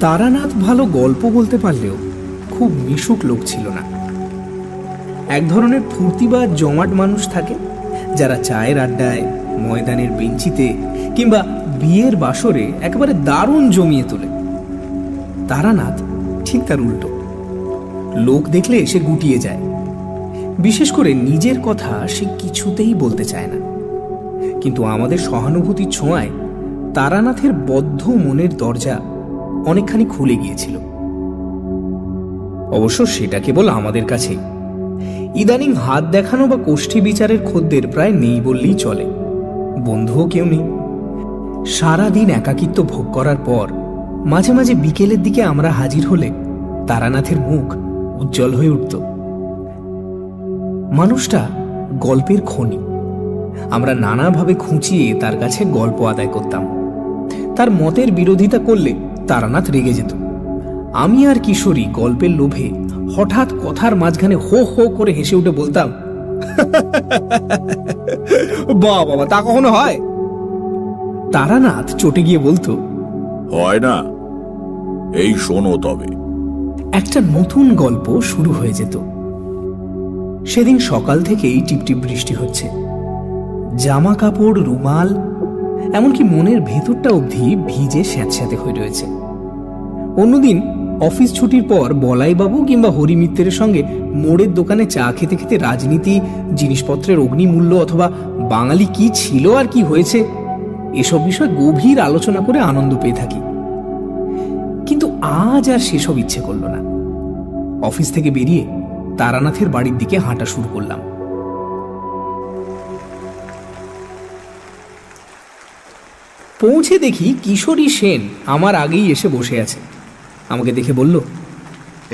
তারানাথ ভালো গল্প বলতে পারলেও খুব মিশুক লোক ছিল না। এক ধরনের ফুর্তিবাজ জমাট মানুষ থাকে যারা চায়ের আড্ডায়, ময়দানের বেঞ্চিতে কিংবা বিয়ের বাসরে একেবারে দারুণ জমিয়ে তোলে। তারানাথ ঠিক তার উল্টো। লোক দেখলে সে গুটিয়ে যায়, বিশেষ করে নিজের কথা সে কিছুতেই বলতে চায় না। কিন্তু আমাদের সহানুভূতির ছোঁয়ায় তারানাথের বদ্ধ মনের দরজা অনেকখানি খুলে গিয়েছিল। অবশ্য সেটা কেবল আমাদের কাছে। ইদানিং হাত দেখানো বা কোষ্ঠী বিচারের খদ্দের প্রায় নেই বললেই চলে। বন্ধুও কেউ নেই। সারাদিন একাকিত্ব ভোগ করার পর মাঝে মাঝে বিকেলের দিকে আমরা হাজির হলে তারানাথের মুখ উজ্জ্বল হয়ে উঠত। মানুষটা গল্পের খনি। আমরা নানাভাবে খুঁচিয়ে তার কাছে গল্প আদায় করতাম। তার মতের বিরোধিতা করলে তারানাথ রেগে যেত। আমি আর কিশোরী গল্পের লোভে হঠাৎ কথার মাঝখানে হো হো করে হেসে উঠে বলতাম, বাহ বাবা, তা কখনো হয়? তারানাথ চটে গিয়ে বলতো, হয় না, এই শোনো তবে। একটা নতুন গল্প শুরু হয়ে যেত। সেদিন সকাল থেকেই টিপটিপ বৃষ্টি হচ্ছে। জামা কাপড়, রুমাল, এমনকি মনের ভেতরটা অবধি ভিজে স্যাঁতস্যাঁতে হয়ে রয়েছে। অন্যদিন অফিস ছুটির পর বলাইবাবু কিংবা হরিমিত্রের সঙ্গে মোড়ের দোকানে চা খেতে খেতে রাজনীতি, জিনিসপত্রের অগ্নিমূল্য অথবা বাঙালি কি ছিল আর কি হয়েছে এসব বিষয় গভীর আলোচনা করে আনন্দ পেয়ে থাকি। কিন্তু আজ আর সেসব ইচ্ছে করল না। অফিস থেকে বেরিয়ে তারানাথের বাড়ির দিকে হাঁটা শুরু করলাম। পৌঁছে দেখি কিশোরী সেন আমার আগেই এসে বসে আছে। আমাকে দেখে বলল,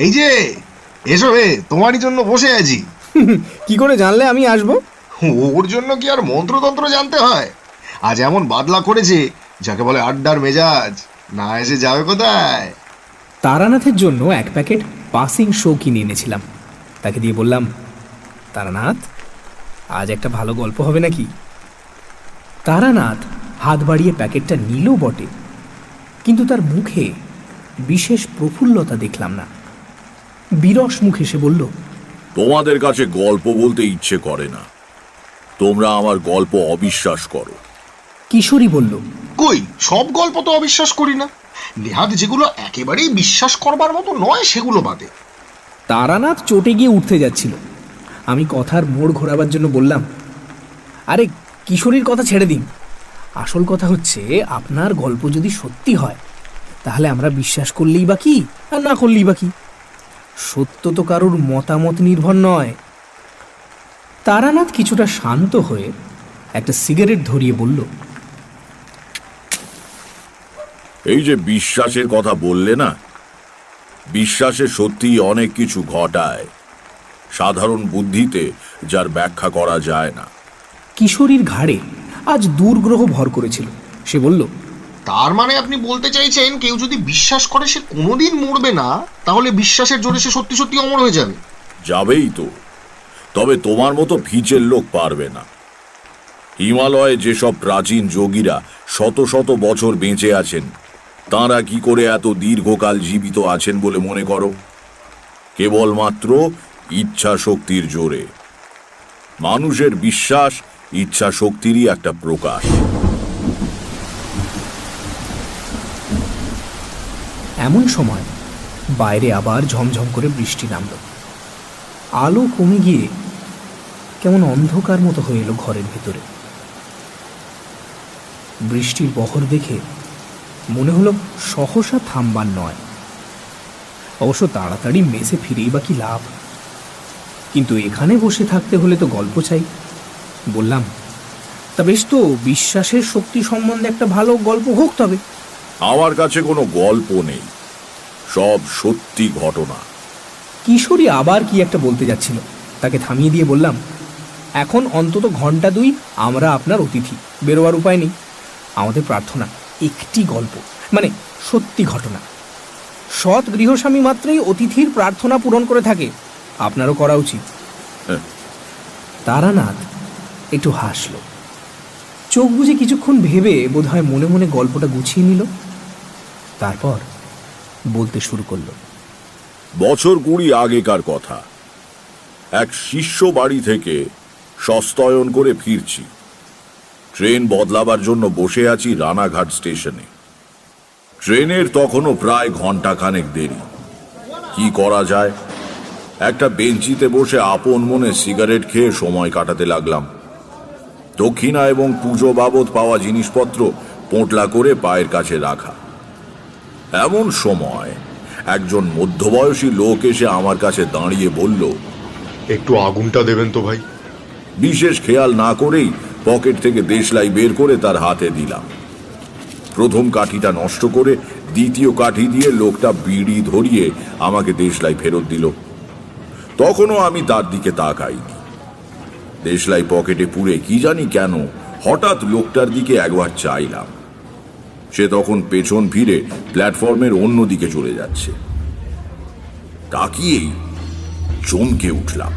এই যে এসো রে, তোমারই জন্য বসে আছি। কি করে জানলে আমি আসবো? ওর জন্য কি আর মন্ত্রতন্ত্র জানতে হয়? আজ এমন বাদলা করেছে যাকে বলে আড্ডার মেজাজ, না এসে যাবে কোথায়? তারানাথের জন্য এক প্যাকেট পাসিং শো কিনে এনেছিলাম। তাকে দিয়ে বললাম, তারানাথ, আজ একটা ভালো গল্প হবে নাকি? তারানাথ হাত বাড়িয়ে প্যাকেটটা নিল বটে, কিন্তু তার মুখে বিশেষ প্রফুল্লতা দেখলাম না। বিরস মুখে সে বলল, তোমাদের কাছে গল্প বলতে ইচ্ছে করে না, তোমরা আমার গল্প অবিশ্বাস করো। কিশোরী বলল, কই, সব গল্প তো অবিশ্বাস করি না। নেহাত যেগুলো একেবারেই বিশ্বাস করবার মতো নয় সেগুলো বাদে। তারানাথ চটে গিয়ে উঠতে যাচ্ছিল। আমি কথার মোড় ঘোরাবার জন্য বললাম, আরে কিশোরীর কথা ছেড়ে দিন। আসল কথা হচ্ছে, আপনার গল্প যদি সত্যি হয় তাহলে আমরা বিশ্বাস করলেই বা কি, আর না করলেই বা কি? সত্য তো কারোর মতামত নির্ভর নয়। তারানাথ কিছুটা শান্ত হয়ে একটা সিগারেট ধরিয়ে বলল, এই যে বিশ্বাসের কথা বললে না, বিশ্বাসে সত্যিই অনেক কিছু ঘটায়, সাধারণ বুদ্ধিতে যার ব্যাখ্যা করা যায় না। কিশোরীর ঘাড়ে আজ দুর্গ্রহ ভর করেছিল। সে বলল, তার মানে আপনি বলতে চাইছেন কেউ যদি বিশ্বাস করে সে কোনোদিন মরবে না, তাহলে বিশ্বাসের জোরে সে সত্যি সত্যি অমর হয়ে যাবে? যাবেই তো, তবে তোমার মতো ভিচের লোক পারবে না। হিমালয়ে যেসব প্রাচীন যোগীরা শত শত বছর বেঁচে আছেন, তাঁরা কি করে এত দীর্ঘকাল জীবিত আছেন বলে মনে করো? কেবলমাত্র ইচ্ছা শক্তির জোরে। মানুষের বিশ্বাস ইচ্ছা শক্তিরই একটা প্রকাশ। এমন সময় বাইরে আবার ঝমঝম করে বৃষ্টি নামল। আলো কমে গিয়ে কেমন অন্ধকার মতো হয়ে এলো ঘরের ভেতরে। বৃষ্টির বহর দেখে মনে হলো সহসা থামবার নয়। অবশ্য তাড়াতাড়ি মেসে ফিরেই বা কি লাভ? কিন্তু এখানে বসে থাকতে হলে তো গল্প চাই। বললাম, তা বেশ তো, বিশ্বাসের শক্তি সম্বন্ধে একটা ভালো গল্প হোক তবে। আমার কাছে কোনো গল্প নেই, সব সত্যি ঘটনা। কিশোরী আবার কি একটা বলতে যাচ্ছিল, তাকে থামিয়ে দিয়ে বললাম, এখন অন্তত ঘন্টা 2 আমরা আপনার অতিথি, বেরোবার উপায় নেই। আমাদের প্রার্থনা একটি গল্প, মানে সত্যি ঘটনা। সৎ গৃহস্বামী মাত্রই অতিথির প্রার্থনা পূরণ করে থাকে, আপনারও করা উচিত। তারানাথ একটু হাসল। চোখ বুজে কিছুক্ষণ ভেবে বোধহয় মনে মনে গল্পটা গুছিয়ে নিল। তারপর বলতে শুরু করলো। বছর 20 আগেকার কথা। এক শিষ্য বাড়ি থেকে সস্তয়ন করে ফিরছি। ট্রেন বদলাবার জন্য বসে আছি রানাঘাট স্টেশনে। ট্রেনের তখনও প্রায় ঘন্টাখানেক দেরি। কি করা যায়? একটা বেঞ্চিতে বসে আপন মনে সিগারেট খেয়ে সময় কাটাতে লাগলাম। দক্ষিণা এবং পুজো বাবদ পাওয়া জিনিসপত্র পোঁটলা করে পায়ের কাছে রাখা। এমন সময় একজন মধ্যবয়সী লোক এসে আমার কাছে দাঁড়িয়ে বলল, একটু আগুনটা দেবেন তো ভাই। বিশেষ খেয়াল না করেই পকেট থেকে দেশলাই বের করে তার হাতে দিলাম। প্রথম কাঠিটা নষ্ট করে দ্বিতীয় কাঠি দিয়ে লোকটা বিড়ি ধরিয়ে আমাকে দেশলাই ফেরত দিল। তখনও আমি তার দিকে তাকাইনি। দেশলাই পকেটে পুরে কি জানি কেন হঠাৎ লোকটার দিকে একবার চাইলাম। সে তখন পেছন ফিরে প্ল্যাটফর্মের অন্য দিকে চলে যাচ্ছে। তাকিয়েই চমকে উঠলাম।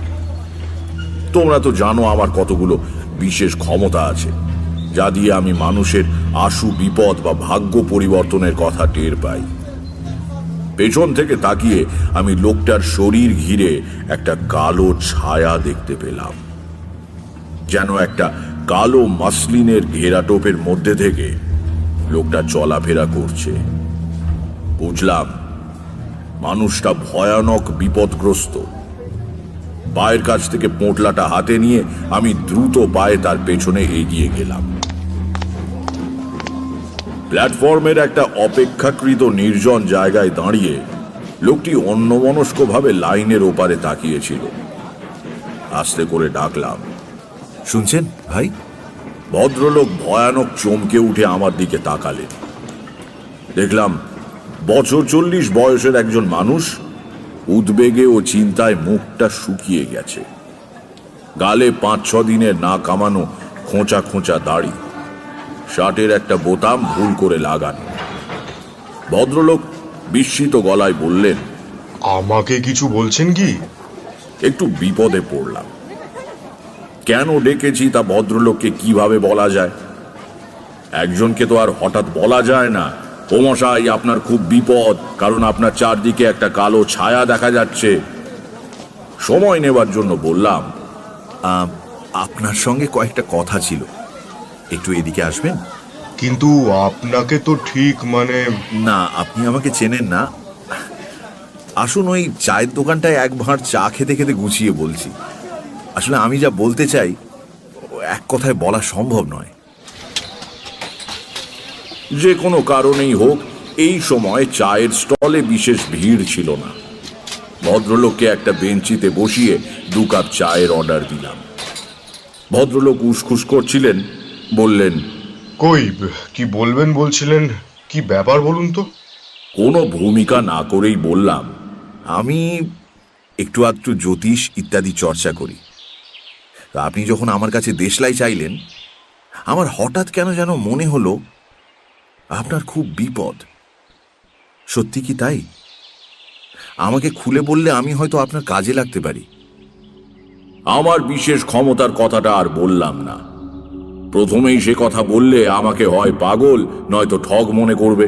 তোমরা তো জানো আমার কতগুলো বিশেষ ক্ষমতা আছে, যা দিয়ে আমি মানুষের আশু বিপদ বা ভাগ্য পরিবর্তনের কথা টের পাই। পেছন থেকে তাকিয়ে আমি লোকটার শরীর ঘিরে একটা কালো ছায়া দেখতে পেলাম। যেন একটা কালো মাসলিনের ঘেরাটোপের মধ্যে থেকে লোকটা চলাফেরা করছে। বুঝলাম মানুষটা ভয়ানক বিপদগ্রস্ত। পায়ের কাছ থেকে পোঁটলাটা হাতে নিয়ে আমি দ্রুত পায়ে তার পেছনে এগিয়ে গেলাম। প্ল্যাটফর্মের একটা অপেক্ষাকৃত নির্জন জায়গায় দাঁড়িয়ে লোকটি অন্যমনস্কভাবে লাইনের ওপারে তাকিয়েছিল। আস্তে করে ডাকলাম, শুনছেন ভাই? ভদ্রলোক ভয়ানক চমকে উঠে আমার দিকে তাকালেন। দেখলাম বছর 40 বয়সের একজন মানুষ। উদ্বেগে ও চিন্তায় মুখটা শুকিয়ে গেছে। গালে 5-6 দিনের না কামানো খোঁচা খোঁচা দাড়ি, শার্টের একটা বোতাম ভুল করে লাগানো। ভদ্রলোক বিস্মিত গলায় বললেন, আমাকে কিছু বলছেন কি? একটু বিপদে পড়লাম। কেন ডেকেছি তা ভদ্রলোককে কিভাবে বলা যায়? একজনকে তো আর হঠাৎ বলা যায় না, ও মশাই আপনার খুব বিপদ, কারণ আপনার চারদিকে একটা কালো ছায়া দেখা যাচ্ছে। সময় নেবার জন্য বললাম, আপনার সঙ্গে কয়েকটা কথা ছিল, একটু এদিকে আসবেন? কিন্তু আপনাকে তো ঠিক না, আপনি আমাকে চেনেন না। আসুন, ওই চায়ের দোকানটায় এক ভাঁড় চা খেতে খেতে গুছিয়ে বলছি। আসলে আমি যা বলতে চাই এক কথায় বলা সম্ভব নয়। যে কোনো কারণেই হোক এই সময় চায়ের স্টলে বিশেষ ভিড় ছিল না। ভদ্রলোককে একটা বেঞ্চিতে বসিয়ে 2 কাপ চায়ের অর্ডার দিলাম। ভদ্রলোক উসখুস করছিলেন, বললেন, কই কি বলবেন বলছিলেন, কি ব্যাপার বলুন তো? কোনো ভূমিকা না করেই বললাম, আমি একটু আধটু জ্যোতিষ ইত্যাদি চর্চা করি। আপনি যখন আমার কাছে দেশলাই চাইলেন, আমার হঠাৎ কেন যেন মনে হলো আপনার খুব বিপদ। সত্যি কি তাই? আমাকে খুলে বললে আমি হয়তো আপনার কাজে লাগতে পারি। আমার বিশেষ ক্ষমতার কথাটা আর বললাম না। প্রথমেই সে কথা বললে আমাকে হয় পাগল নয়তো ঠগ মনে করবে।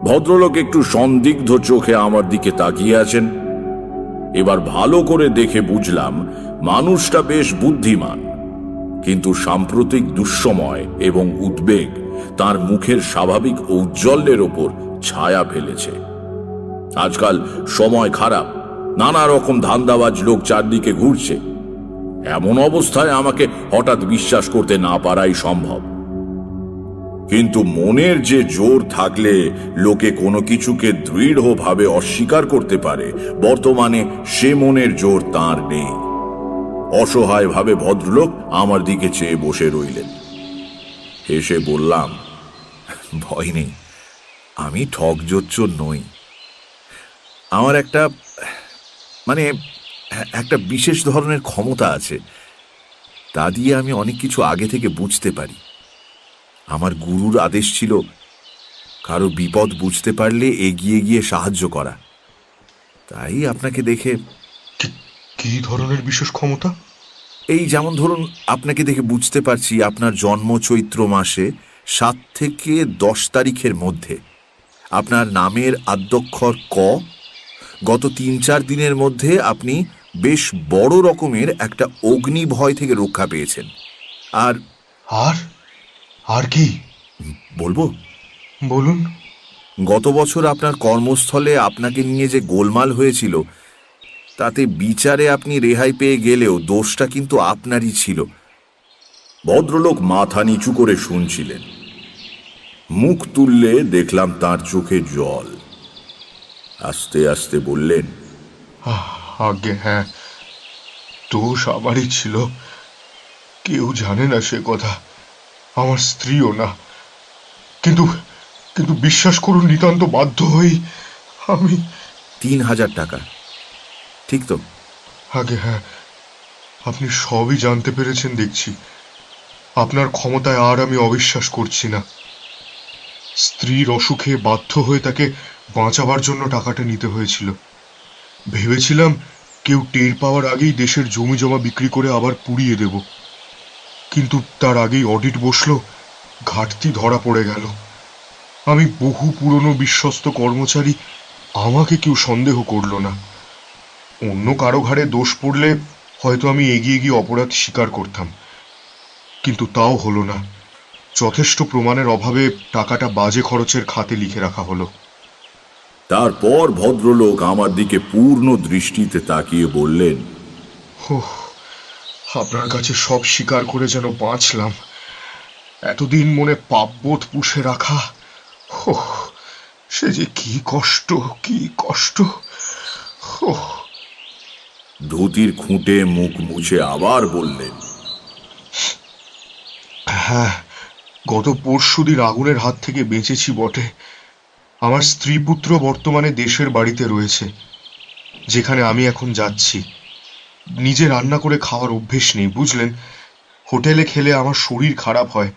ভদ্রলোক একটু সন্দিগ্ধ চোখে আমার দিকে তাকিয়ে আছেন। এবার ভালো করে দেখে বুঝলাম মানুষটা বেশ বুদ্ধিমান, কিন্তু সাম্প্রতিক দুঃসময় এবং উদ্বেগ তার মুখের স্বাভাবিক ঔজ্জ্বল্যের ওপর ছায়া ফেলেছে। আজকাল সময় খারাপ, নানা রকম ধান্দাবাজ লোক চারদিকে ঘুরছে। এমন অবস্থায় আমাকে হঠাৎ বিশ্বাস করতে না পারাই সম্ভব। কিন্তু মনের যে জোর থাকলে লোকে কোনো কিছুকে দৃঢ়ভাবে অস্বীকার করতে পারে, বর্তমানে সে মনের জোর তার নেই। অসহায়ভাবে ভদ্রলোক আমার দিকে চেয়ে বসে রইলেন। হেসে বললাম, ভয় নেই, আমি ঠকজোচ্চোর নই। আমার একটা বিশেষ ধরনের ক্ষমতা আছে, তা দিয়ে আমি অনেক কিছু আগে থেকে বুঝতে পারি। আমার গুরুর আদেশ ছিল কারো বিপদ বুঝতে পারলে এগিয়ে গিয়ে সাহায্য করা। তাই আপনাকে দেখে। কি ধরনের বিশেষ ক্ষমতা? এই যেমন ধরুন, আপনাকে দেখে বুঝতে পারছি আপনার জন্ম চৈত্র মাসে 7 থেকে 10 তারিখের মধ্যে। আপনার নামের আদ্যক্ষর ক। গত 3-4 দিনের মধ্যে আপনি বেশ বড় রকমের একটা অগ্নি ভয় থেকে রক্ষা পেয়েছেন। আর আর আর কি বলবো, বলুন। গত বছর আপনার কর্মস্থলে আপনাকে নিয়ে যে গোলমাল হয়েছিল, তাতে বিচারে আপনি রেহাই পেয়ে গেলেও দোষটা কিন্তু আপনারই ছিল। ভদ্রলোক মাথা নিচু করে শুনছিলেন। মুখ তুললে দেখলাম তার চোখে জল। আস্তে আস্তে বললেন, আগে হ্যাঁ, দোষ আমারই ছিল। কেউ জানে না সে কথা, আমার স্ত্রীও না। কিন্তু কিন্তু বিশ্বাস করুন, নিতান্ত বাধ্য হই আমি। 3000 টাকা, ঠিক তো? আগে হ্যাঁ, আপনি সবই জানতে পেরেছেন দেখছি। আপনার ক্ষমতায় আর আমি অবিশ্বাস করছি না। স্ত্রীর অসুখে বাধ্য হয়ে তাকে বাঁচাবার জন্য টাকাটা নিতে হয়েছিল। ভেবেছিলাম কেউ টের পাওয়ার আগেই দেশের জমি জমা বিক্রি করে আবার পুড়িয়ে দেব, কিন্তু তার আগেই অডিট বসলো, ঘাটতি ধরা পড়ে গেল। আমি বহু পুরনো বিশ্বস্ত কর্মচারী, আমাকে কেউ সন্দেহ করলো না। অন্য কারো ঘাড়ে দোষ পড়লে হয়তো আমি এগিয়ে গিয়ে অপরাধ স্বীকার করতাম, কিন্তু তাও হলো না। যথেষ্ট প্রমাণের অভাবে টাকাটা বাজে খরচের খাতে লিখে রাখা হলো। তারপর ভদ্রলোক আমার দিকে পূর্ণ দৃষ্টিতে তাকিয়ে বললেন, আপনার কাছে সব স্বীকার করে যেন বাঁচলাম। এতদিন মনে পাপবোধ পুষে রাখা, সে যে কি কষ্ট, কি কষ্ট। ধুতির খুঁটে মুখ মুছে আবার বললেন, হ্যাঁ, গত পরশুদিন আগুনের হাত থেকে বেঁচেছি বটে। আমার স্ত্রী পুত্র বর্তমানে দেশের বাড়িতে রয়েছে, যেখানে আমি এখন যাচ্ছি। নিজে রান্না করে খাওয়ার অভ্যেস নেই, বুঝলেন। হোটেলে খেলে আমার শরীর খারাপ হয়,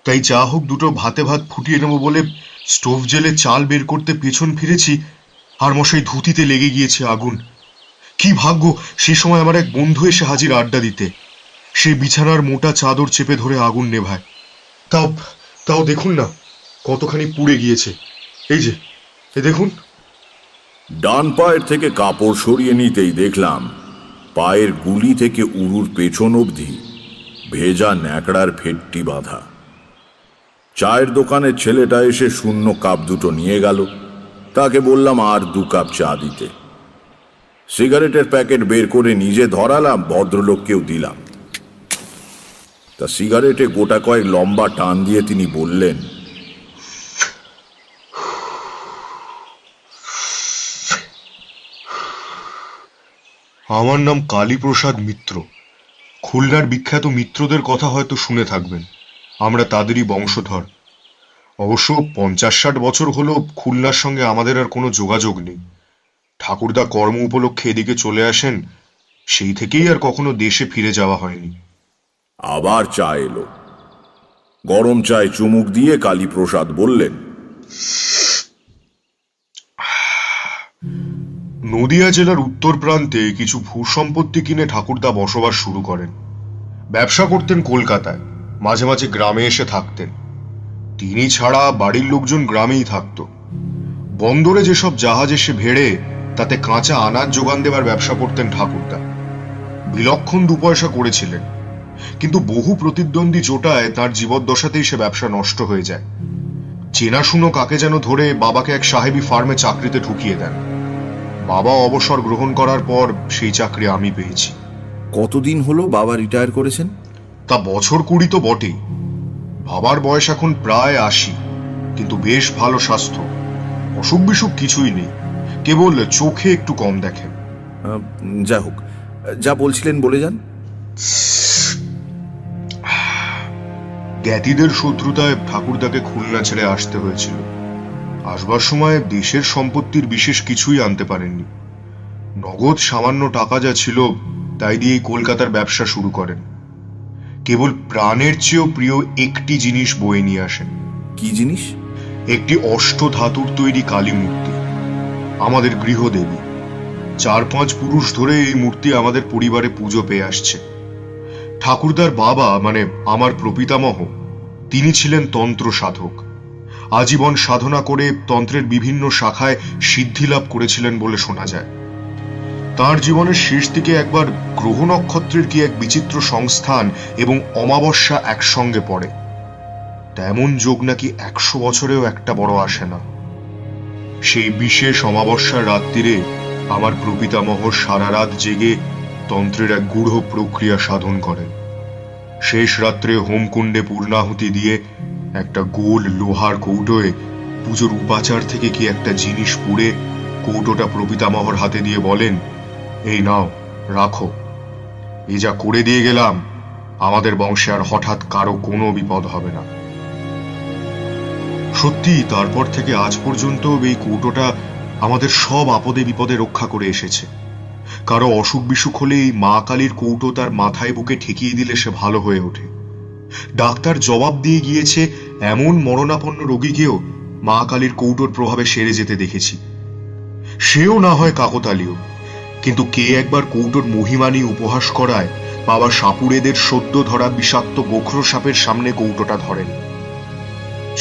তাই যা হোক দুটো ভাতে ভাত ফুটিয়ে নেব বলে স্টোভ জেলে চাল বের করতে পেছন ফিরেছি, আর মশাই ধুতিতে লেগে গিয়েছে আগুন। কি ভাগ্য, সে সময় আমার এক বন্ধু এসে হাজির আড্ডা দিতে। সে বিছানার মোটা চাদর চেপে ধরে আগুন নেভায়। তাও তাও দেখুন না কতখানি পুড়ে গিয়েছে। এই যে, এ দেখুন। ডান পায়ের থেকে কাপড় সরিয়ে নিতেই দেখলাম পায়ের গুলি থেকে উরুর পেছন অবধি ভেজা ন্যাকড়ার ফেটটি বাঁধা। চায়ের দোকানের ছেলেটা এসে শূন্য কাপ দুটো নিয়ে গেল। তাকে বললাম আর 2 কাপ চা দিতে। সিগারেটের প্যাকেট বের করে নিজে ধরালাম, ভদ্রলোককেও দিলাম। তা সিগারেটে গোটা কয়েক লম্বা টান দিয়ে তিনি বললেন, আমার নাম কালীপ্রসাদ মিত্র। খুলনার বিখ্যাত মিত্রদের কথা হয়তো শুনে থাকবেন, আমরা তাদেরই বংশধর। অবশ্য 50-60 বছর হলো খুলনার সঙ্গে আমাদের আর কোনো যোগাযোগ নেই। ঠাকুরদা কর্ম উপলক্ষে এদিকে চলে আসেন, সেই থেকেই আর কখনো দেশে ফিরে যাওয়া হয়নি। আবার চা এলো। গরম চায় চুমুক দিয়ে কালীপ্রসাদ বললেন, নদিয়া জেলার উত্তর প্রান্তে কিছু ভূসম্পত্তি কিনে ঠাকুরদা বসবাস শুরু করেন। ব্যবসা করতেন কলকাতায়, মাঝে মাঝে গ্রামে এসে থাকতেন। তিনি ছাড়া বাড়ির লোকজন গ্রামেই থাকত। বন্দরে যেসব জাহাজ এসে ভেড়ে তাতে কাঁচা আনাজ যোগান দেবার ব্যবসা করতেন ঠাকুরদা। বিলক্ষণ 2 পয়সা করেছিলেন, কিন্তু বহু প্রতিদ্বন্দ্বী জোটায় তার জীবদ্দশাতেই সে ব্যবসা নষ্ট হয়ে যায়। চেনাশুনো কাকে যেন ধরে বাবাকে এক সাহেবী ফার্মে চাকরিতে ঢুকিয়ে দেন। বাবা অবসর গ্রহণ করার পর সেই চাকরি আমি পেয়েছি। কতদিন হলো বাবা রিটায়ার করেছেন? তা বছর 20 তো বটেই। বাবার বয়স এখন প্রায় 80, কিন্তু বেশ ভালো স্বাস্থ্য, অসুখ বিসুখ কিছুই নেই, কেবল চোখে একটু কম দেখেন। যা হোক, যা বলছিলেন বলে যান। জ্ঞাতিদের শত্রুতায় ঠাকুরদাকে খুলনা ছেড়ে আসতে হয়েছিল। আসবার সময় দেশের সম্পত্তির বিশেষ কিছুই আনতে পারেননি। নগদ সামান্য টাকা যা ছিল তাই দিয়েই কলকাতার ব্যবসা শুরু করেন। কেবল প্রাণের চেয়েও প্রিয় একটি জিনিস বয়ে নিয়ে আসেন। কি জিনিস? একটি অষ্ট ধাতুর তৈরি কালী মূর্তি, আমাদের গৃহদেবী। 4-5 পুরুষ ধরে এই মূর্তি আমাদের পরিবারে পুজো পেয়ে আসছে। ঠাকুরদার বাবা, মানে আমার প্রপিতামহ, তিনি ছিলেন তন্ত্র সাধক, আজীবন সাধনা করে তন্ত্রের বিভিন্ন শাখায় সিদ্ধি লাভ করেছিলেন বলে শোনা যায়। তার জীবনের শেষ দিকে একবার গ্রহ নক্ষত্রের কি এক বিচিত্র সংস্থান এবং অমাবস্যা একসঙ্গে পড়ে। তেমন যোগ নাকি 100 বছরেও একটা বড় আসে না। সেই বিশেষ অমাবস্যার রাত্রিরে আমার প্রপিতামহ সারা রাত জেগে তন্ত্রের এক গূঢ় প্রক্রিয়া সাধন করেন। শেষ রাত্রে হোমকুণ্ডে পূর্ণাহুতি দিয়ে একটা গোল লোহার কৌটোয় পুজোর উপাচার থেকে কি একটা জিনিস পুড়ে কৌটোটা প্রপিতামহর হাতে দিয়ে বলেন, এই নাও, রাখো। এই যা করে দিয়ে গেলাম, আমাদের বংশে আর হঠাৎ কারো কোনো বিপদ হবে না। সত্যি তারপর থেকে আজ পর্যন্ত এই কৌটোটা আমাদের সব আপদে বিপদে রক্ষা করে এসেছে। কারো অসুখ বিসুখ হলে এই মা কালীর কৌটো তার মাথায় বুকে ঠেকিয়ে দিলে সে ভালো হয়ে ওঠে। ডাক্তার জবাব দিয়ে গিয়েছে এমন মরণাপন্ন রোগীকেও মা কালীর কৌটোর প্রভাবে সেরে যেতে দেখেছি। সেও না হয় কাকতালীয়, কিন্তু কে একবার কৌটোর মহিমা নিয়ে উপহাস করায় বাবা সাপুড়েদের সদ্য ধরা বিষাক্ত গোখরো সাপের সামনে কৌটোটা ধরেন।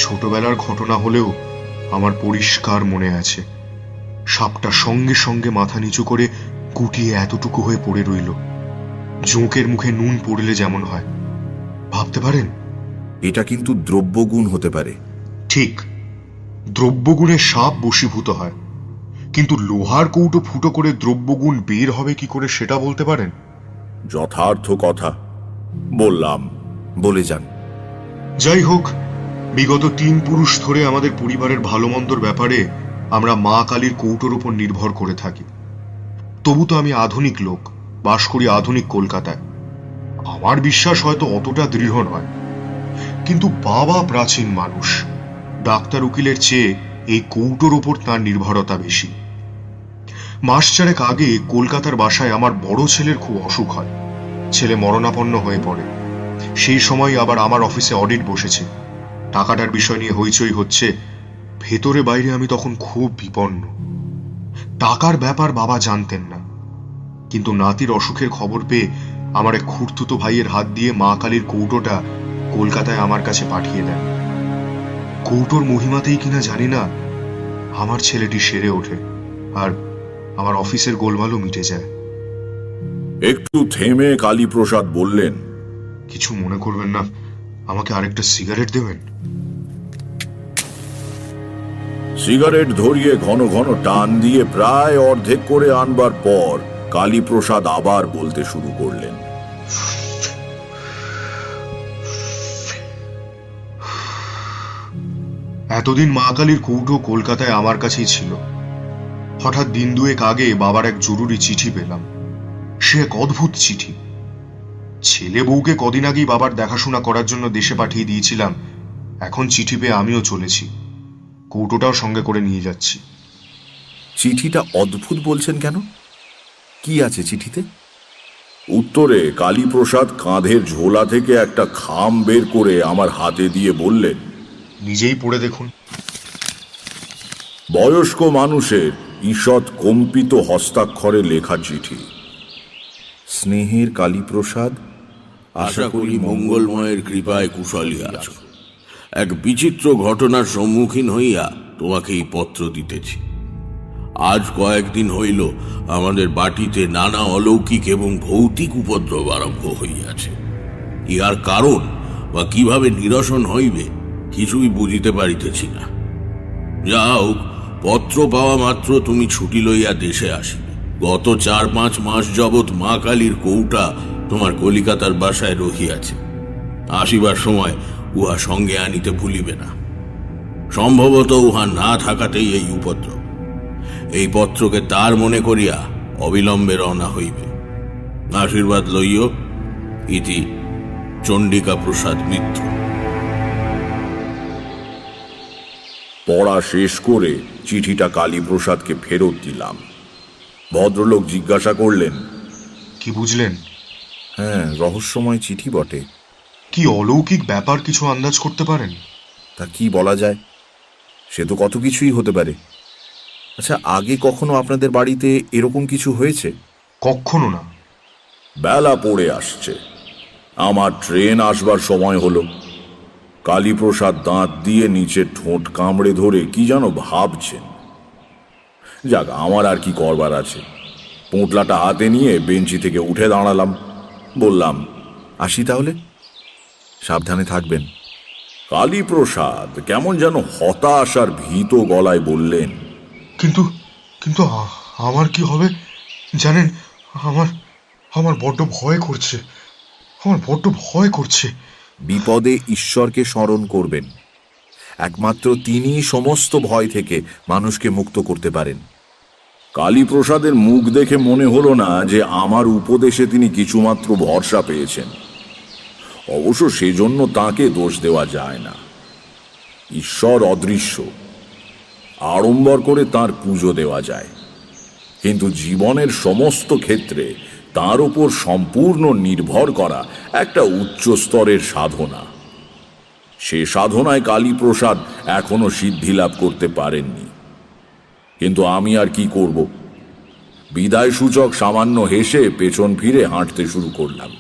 ছোটবেলার ঘটনা হলেও আমার পরিষ্কার মনে আছে, সাপটা সঙ্গে সঙ্গে মাথা নিচু করে গুটিয়ে এতটুকু হয়ে পড়ে রইল, জোঁকের মুখে নুন পড়লে যেমন হয়। ভাবতে পারেন? এটা কিন্তু দ্রব্যগুণ হতে পারে। ঠিক, দ্রব্যগুণে সাপ বশীভূত হয়, কিন্তু লোহার কৌটো ফুটো করে দ্রব্যগুণ বের হবে কি করে সেটা বলতে পারেন? যথার্থ কথা বললাম, বলে যান। যাই হোক, বিগত 3 পুরুষ ধরে আমাদের পরিবারের ভালো মন্দর ব্যাপারে আমরা মা কালীর কৌটোর উপর নির্ভর করে থাকি। তবু তো আমি আধুনিক লোক, বাস করি আধুনিক কলকাতায়। আমার বিশ্বাস হয়তো অতটা দৃঢ় নয়, কিন্তু বাবা প্রাচীন মানুষ, ডাক্তার উকিলের চেয়ে এই কৌটোর ওপর তার নির্ভরতা বেশি। মাস 4 আগে কলকাতার বাসায় আমার বড় ছেলের খুব অসুখ হয়। ছেলে মরণাপন্ন হয়ে পড়ে। সেই সময় আবার আমার অফিসে অডিট বসেছে, টাকাটার বিষয় নিয়ে হইচই হচ্ছে। ভেতরে বাইরে আমি তখন খুব বিপন্ন। টাকার ব্যাপার বাবা জানতেন না, কিন্তু নাতির অসুখের খবর পেয়ে আমার এক খুড়তুতো ভাইয়ের হাত দিয়ে মা কালীর কৌটোটা কলকাতায় আমার কাছে পাঠিয়ে দেন। কৌটোর মহিমাতেই কিনা জানি না আমার ছেলেটি সেরে ওঠে, আর আমার অফিসের গোলমালও মিটে যায়। একটু থেমে কালীপ্রসাদ বললেন, কিছু মনে করবেন না, আমাকে আরেকটা সিগারেট দেবেন? সিগারেট ধরিয়ে ঘন ঘন টান দিয়ে প্রায় অর্ধেক করে আনবার পর কালীপ্রসাদ আবার বলতে শুরু করলেন, এতদিন মা কালীর কৌটো কলকাতায় আমার কাছেই ছিল। হঠাৎ দিন 2 আগে বাবার এক জরুরি চিঠি পেলাম। সে এক অদ্ভুত চিঠি। ছেলে বউকে কদিন আগেই বাবার দেখাশোনা করার জন্য দেশে পাঠিয়ে দিয়েছিলাম, এখন চিঠি পেয়ে আমিও চলেছি, কৌটোটাও সঙ্গে করে নিয়ে যাচ্ছি। চিঠিটা অদ্ভুত বলছেন কেন? কি আছে চিঠিতে? উত্তরে কালীপ্রসাদ কাঁধের ঝোলা থেকে একটা খাম বের করে আমার হাতে দিয়ে বললেন, নিজেই পড়ে দেখুন। বয়স্ক মানুষের ঈষৎ কম্পিত হস্তাক্ষরে লেখা চিঠি। স্নেহের কালীপ্রসাদ, আশা করি মঙ্গলময়ের কৃপায় কুশলী আছো। এক বিচিত্র ঘটনার সম্মুখীন হইয়া তোমাকে এই পত্র দিতেছি। আজ কয়েকদিন হইল আমাদের বাটিতে নানা অলৌকিক এবং ভৌতিক উপদ্রব আরম্ভ হইয়াছে। ইহার কারণ বা কিভাবে নিরসন হইবে কিছুই বুঝিতে পারিতেছি না। যা হোক, পত্র পাওয়া মাত্র তুমি ছুটি লইয়া দেশে আসিবে। গত 4-5 মাস যাবৎ মা কালীর কৌটা তোমার কলিকাতার বাসায় রহিয়াছে। আসিবার সময় উহা সঙ্গে আনিতে ভুলিবে না। সম্ভবত উহা না থাকাতেই এই উপদ্রব। এই পত্রকে তার মনে করিয়া অবিলম্বে রওনা হইবে। আশীর্বাদ লইও। ইতি চণ্ডিকা প্রসাদ মিত্র। পড়া শেষ করে চিঠিটা কালীপ্রসাদকে ফেরত দিলাম। ভদ্রলোক জিজ্ঞাসা করলেন, কি বুঝলেন? হ্যাঁ, রহস্যময় চিঠি বটে। কি অলৌকিক ব্যাপার কিছু আন্দাজ করতে পারেন? তা কি বলা যায়, সে তো কত কিছুই হতে পারে। আচ্ছা, আগে কখনো আপনাদের বাড়িতে এরকম কিছু হয়েছে? কখনো না। বেলা পড়ে আসছে, আমার ট্রেন আসবার সময় হলো। কালীপ্রসাদ দাঁত দিয়ে নিচে ঠোঁট কামড়ে ধরে কি যেন ভাবছেন। যাক, আমার আর কি করবার আছে। পোঁটলাটা হাতে নিয়ে বেঞ্চি থেকে উঠে দাঁড়ালাম। বললাম, আসি তাহলে, সাবধানে থাকবেন। কালীপ্রসাদ কেমন যেন হতাশ আর ভীত গলায় বললেন, কিন্তু কিন্তু আমার কি হবে জানেন? আমার আমার বড্ড ভয় করছে, আমার বড্ড ভয় করছে। বিপদে ঈশ্বরকে স্মরণ করবেন। একমাত্র তিনিই সমস্ত ভয় থেকে মানুষকে মুক্ত করতে পারেন। কালীপ্রসাদের মুখ দেখে মনে হলো না যে আমার উপদেশে তিনি কিছুমাত্র ভরসা পেয়েছেন। অবশ্য সেজন্য তাকে দোষ দেওয়া যায় না। ঈশ্বর অদৃশ্য, আড়ম্বর করে তার পুজো দেওয়া যায়, কিন্তু জীবনের সমস্ত ক্ষেত্রে তার উপর সম্পূর্ণ নির্ভর করা একটা উচ্চ স্তরের সাধনা। সে সাধনায় কালীপ্রসাদ এখনো সিদ্ধি লাভ করতে পারেননি। কিন্তু আমি আর কি করব? বিদায় সূচক সামান্য হেসে পেছন ফিরে হাঁটতে শুরু করলাম।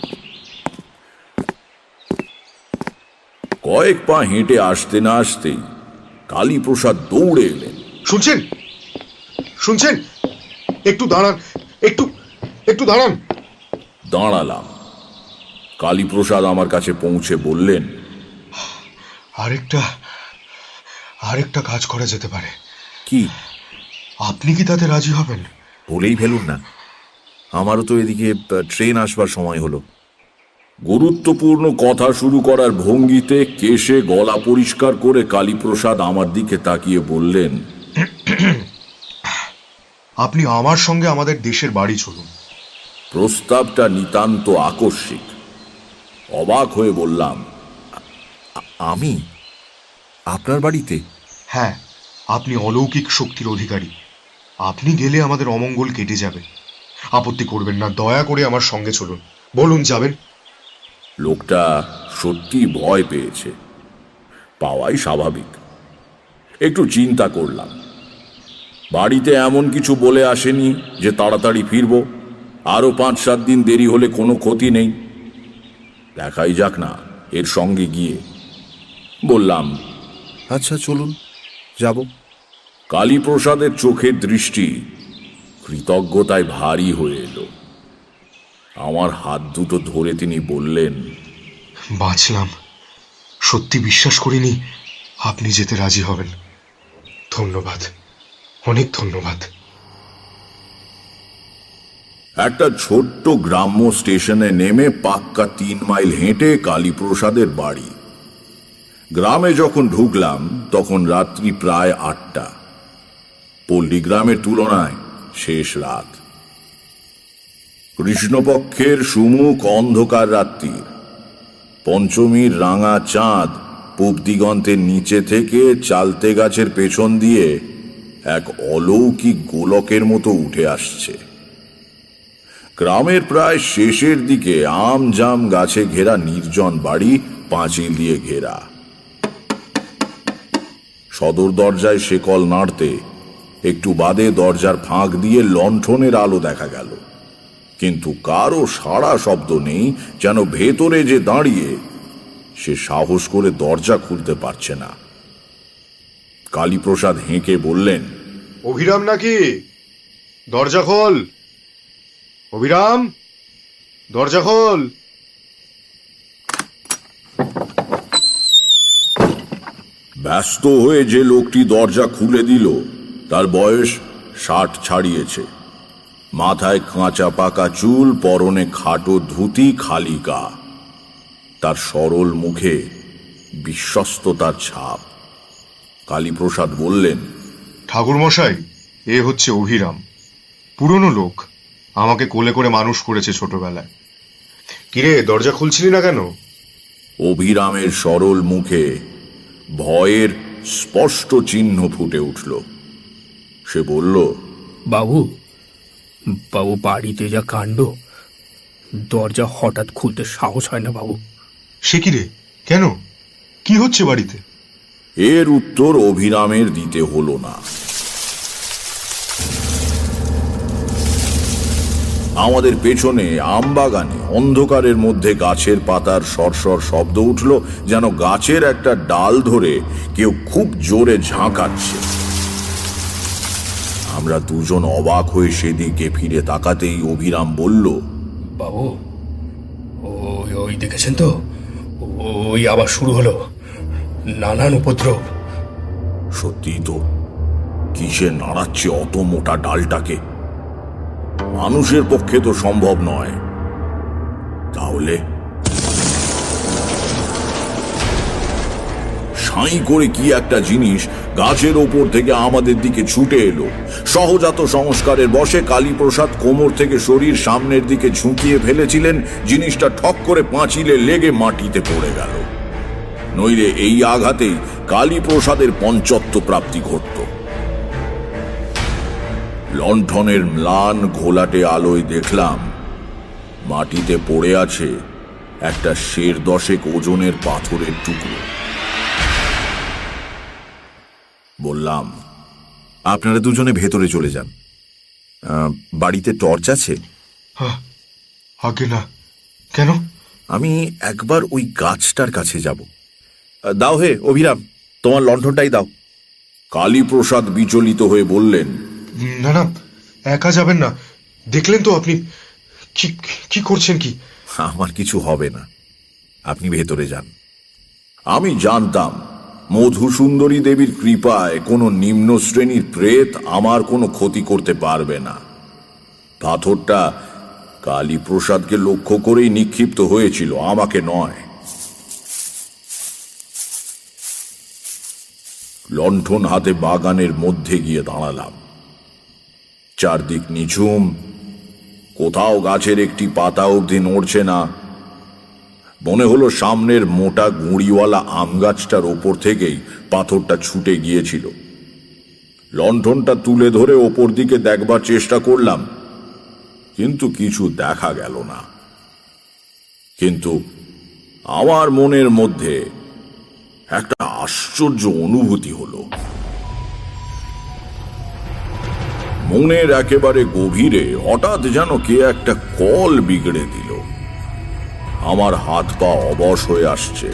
কয়েক পা হেঁটে আসতে না আসতেই কালীপ্রসাদ দৌড়ে এলেন। শুনছেন? শুনছেন? একটু দাঁড়ান, একটু দাঁড়ান। দাঁড়ালাম। কালীপ্রসাদ আমার কাছে পৌঁছে বললেন, আরেকটা কাজ করা যেতে পারে। কি? আপনি কি তাতে রাজি হবেন? বলেই ফেলুন না, আমারও তো এদিকে ট্রেন আসবার সময় হলো। গুরুত্বপূর্ণ কথা শুরু করার ভঙ্গিতে কেশে গলা পরিষ্কার করে কালীপ্রসাদ আমার দিকে তাকিয়ে বললেন, আপনি আমার সঙ্গে আমাদের দেশের বাড়ি চলুন। প্রস্তাবটা নিতান্ত আকস্মিক। অবাক হয়ে বললাম, আমি আপনার বাড়িতে? হ্যাঁ, আপনি অলৌকিক শক্তির অধিকারী। আপনি গেলে আমাদের অমঙ্গল কেটে যাবে। আপত্তি করবেন না, দয়া করে আমার সঙ্গে চলুন। বলুন, যাবেন? লোকটা সত্যি ভয় পেয়েছে, পাওয়াই স্বাভাবিক। একটু চিন্তা করলাম। বাড়িতে এমন কিছু বলে আসেনি যে তাড়াতাড়ি ফিরব। আরো 5-7 দিন দেরি হলে কোনো ক্ষতি নেই। দেখাই যাক না এর সঙ্গে গিয়ে। বললাম, আচ্ছা চলুন, যাব। কালীপ্রসাদের চোখের দৃষ্টি কৃতজ্ঞতায় ভারী হয়ে এলো। আমার হাত দুটো ধরে তিনি বললেন, বাঁচলাম। সত্যি বিশ্বাস করিনি আপনি যেতে রাজি হবেন। ধন্যবাদ, অনেক ধন্যবাদ। একটা ছোট্ট গ্রাম্য স্টেশনে নেমে পাক্কা 3 মাইল হেঁটে কালীপ্রসাদের বাড়ি। গ্রামে যখন ঢুকলাম তখন রাত্রি প্রায় 8টা। পল্লীগ্রামের তুলনায় শেষ রাত। কৃষ্ণপক্ষের সুমুখ অন্ধকার রাত্রির পঞ্চমীর রাঙা চাঁদ পূব দিগন্তের নিচে থেকে চালতে গাছের পেছন দিয়ে এক অলৌকিক গোলকের মতো উঠে আসছে। গ্রামের প্রায় শেষের দিকে আম জাম গাছে ঘেরা নির্জন বাড়ি, পাঁচিল দিয়ে ঘেরা। সদর দরজায় শেকল নাড়তে একটু বাদে দরজার ফাঁক দিয়ে লণ্ঠনের আলো দেখা গেল, কিন্তু কারো সাড়া শব্দ নেই। যেন ভেতরে যে দাঁড়িয়ে সে সাহস করে দরজা খুলতে পারছে না। কালীপ্রসাদ হেঁকে বললেন, অভিরাম নাকি? দরজা খোল। অভিরাম, দরজা খোল। ব্যস্ত হয়ে যে লোকটি দরজা খুলে দিল তার বয়স 60 ছাড়িয়েছে। মাথায় কাঁচা পাকা চুল, পরনে খাটো ধুতি, খালি গা। তার সরল মুখে বিশ্বস্ততার ছাপ। কালীপ্রসাদ বললেন, ঠাকুরমশাই, এ হচ্ছে অভিরাম। পুরনো লোক, আমাকে কোলে করে মানুষ করেছে ছোটবেলায়। কিরে, দরজা খুলছিলি না কেন? অভিরামের সরল মুখে ভয়ের স্পষ্ট চিহ্ন ফুটে উঠল। সে বলল, বাবু, বাড়িতে যা কাণ্ড, দরজা হঠাৎ খুলতে সাহস হয় না বাবু। সে কি রে, কেন? কি হচ্ছে বাড়িতে? এর উত্তর অভিরামের দিতে হলো না। আমাদের পেছনে আমবাগানে অন্ধকারের মধ্যে গাছের পাতার সরসর শব্দ উঠল, যেন গাছের একটা ডাল ধরে কেউ খুব জোরে ঝাঁকাচ্ছে। আমরা দুজন অবাক হয়ে সেদিকে ফিরে তাকাতেই অভিরাম বলল, বাবু, ওই ওই দেখেছেন তো, ওই আবার শুরু হলো নানান উপদ্রব। সত্যি তো, কিসে নাড়াচ্ছে অত মোটা ডালটাকে? মানুষের পক্ষে তো সম্ভব নয়। তাহলে সাঁই করে কি একটা জিনিস গাছের ওপর থেকে আমাদের দিকে ছুটে এলো। সহজাত সংস্কারের বশে কালীপ্রসাদ কোমর থেকে শরীর সামনের দিকে ঝুঁকিয়ে ফেলেছিলেন, জিনিসটা ঠক করে পাঁচিলে লেগে মাটিতে পড়ে গেল। নইলে এই আঘাতেই কালীপ্রসাদের পঞ্চত্ব প্রাপ্তি ঘটত। লণ্ঠনের ম্লান ঘোলাটে আলোয় দেখলাম মাটিতে পড়ে আছে একটা 10 ওজনের পাথরের টুকরো। বললাম, আপনারা দুজনে ভেতরে চলে যান। বাড়িতে টর্চ আছে? আগে না। কেন? আমি একবার ওই গাছটার কাছে যাব। দাও হে অভিরাম, তোমার লণ্ঠনটাই দাও। কালীপ্রসাদ বিচলিত হয়ে বললেন, না না, একা যাবেন না। দেখলেন তো আপনি কি করছেন। কি? আমার কিছু হবে না, আপনি ভেতরে যান। আমি জানতাম মধুসুন্দরী দেবীর কৃপায় কোনো নিম্ন শ্রেণীর প্রেত আমার কোনো ক্ষতি করতে পারবে না। পাথরটা কালীপ্রসাদকে লক্ষ্য করেই নিক্ষিপ্ত হয়েছিল, আমাকে নয়। লণ্ঠন হাতে বাগানের মধ্যে গিয়ে দাঁড়ালাম। চারদিক নিঝুম, কোথাও গাছের একটি পাতা অবধি নড়ছে না। মনে হলো সামনের মোটা গুঁড়িওয়ালা আম গাছটার ওপর থেকেই পাথরটা ছুটে গিয়েছিল। লণ্ঠনটা তুলে ধরে ওপর দিকে দেখবার চেষ্টা করলাম, কিন্তু কিছু দেখা গেল না। কিন্তু আমার মনের মধ্যে একটা আশ্চর্য অনুভূতি হলো। মনের একেবারে গভীরে হঠাৎ যেন কে একটা কল বিগড়ে দিল। আমার হাত পা অবশ হয়ে আসছে,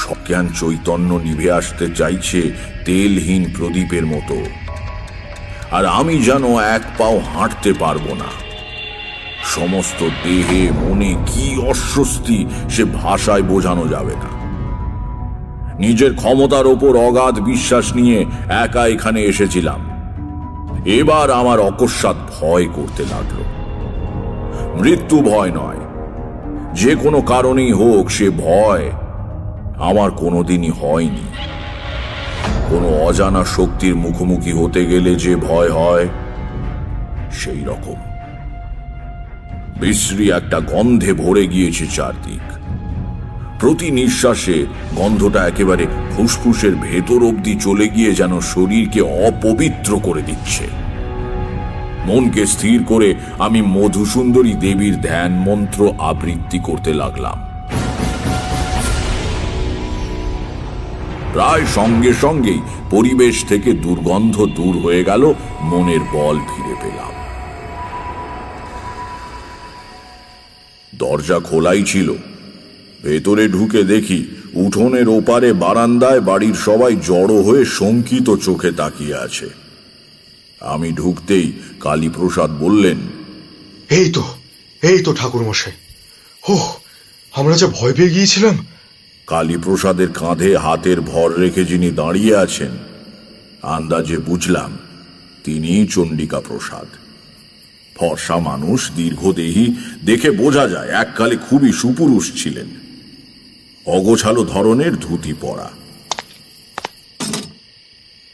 সজ্ঞান চৈতন্য নিভে আসতে চাইছে তেলহীন প্রদীপের মতো। আর আমি যেন এক পাও হাঁটতে পারবো না। সমস্ত দেহে মনে কি অস্বস্তি সে ভাষায় বোঝানো যাবে না। নিজের ক্ষমতার ওপর অগাধ বিশ্বাস নিয়ে একা এখানে এসেছিলাম, এবার আমার অকস্মাৎ ভয় করতে লাগলো। মৃত্যু ভয় নয়, যে কোনো কারণেই হোক সে ভয় আমার কোনোদিনই হয়নি। কোনো অজানা শক্তির মুখোমুখি হতে গেলে যে ভয় হয়, সেই রকম। বিশ্রী একটা গন্ধে ভরে গিয়েছে চারদিক। প্রতি নিঃশ্বাসে গন্ধটা একেবারে ফুসফুসের ভেতর অবধি চলে গিয়ে যেন শরীরকে অপবিত্র করে দিচ্ছে। মনকে স্থির করে আমি মধুসুন্দরী দেবীর ধ্যান মন্ত্র আবৃত্তি করতে লাগলাম। প্রায় সঙ্গে সঙ্গেই পরিবেশ থেকে দুর্গন্ধ দূর হয়ে গেল, মনের বল ফিরে পেলাম। দরজা খোলাই ছিল। ভেতরে ঢুকে দেখি উঠোনের ওপারে বারান্দায় বাড়ির সবাই জড়ো হয়ে শঙ্কিত চোখে তাকিয়ে আছে। আমি ঢুকতেই কালীপ্রসাদ বললেন, এই তো ঠাকুর মশাই। আমরা যা ভয় পেয়ে গিয়েছিলাম। কালীপ্রসাদের কাঁধে হাতের ভর রেখে যিনি দাঁড়িয়ে আছেন, আন্দাজে বুঝলাম তিনিই চণ্ডিকা প্রসাদ। ফর্সা মানুষ, দীর্ঘদেহী, দেখে বোঝা যায় এককালে খুবই সুপুরুষ ছিলেন। অগোছালো ধরনের ধুতি পরা।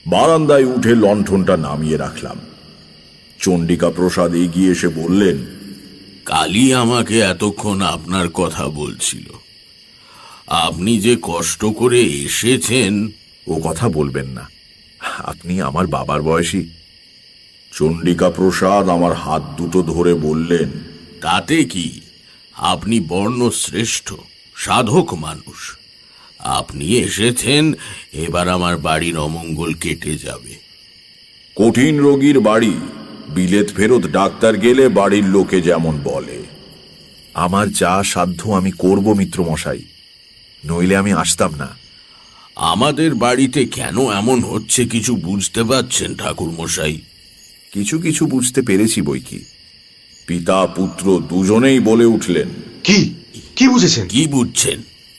বারান্দায় উঠে লণ্ঠনটা নামিয়ে রাখলাম। চণ্ডিকা প্রসাদ এগিয়ে এসে বললেন, কালী আমাকে এতক্ষণ আপনার কথা বলছিল। আপনি যে কষ্ট করে এসেছেন। ও কথা বলবেন না, আপনি আমার বাবার বয়সী। চণ্ডিকা প্রসাদ আমার হাত দুটো ধরে বললেন, তাতে কি, আপনি বর্ণশ্রেষ্ঠ সাধক মানুষ। আপনি এসেছেন, এবার আমার বাড়ির অমঙ্গল কেটে যাবে। কঠিন রোগীর বাড়ি বিলেত ফেরত ডাক্তার গেলে বাড়ির লোকে যেমন বলে। আমার যা সাধ্য আমি করব মিত্রমশাই, নইলে আমি আসতাম না। আমাদের বাড়িতে কেন এমন হচ্ছে কিছু বুঝতে পারছেন ঠাকুর মশাই? কিছু কিছু বুঝতে পেরেছি বই কি। পিতা পুত্র দুজনেই বলে উঠলেন। কি কি বুঝেছেন? কি বুঝছেন?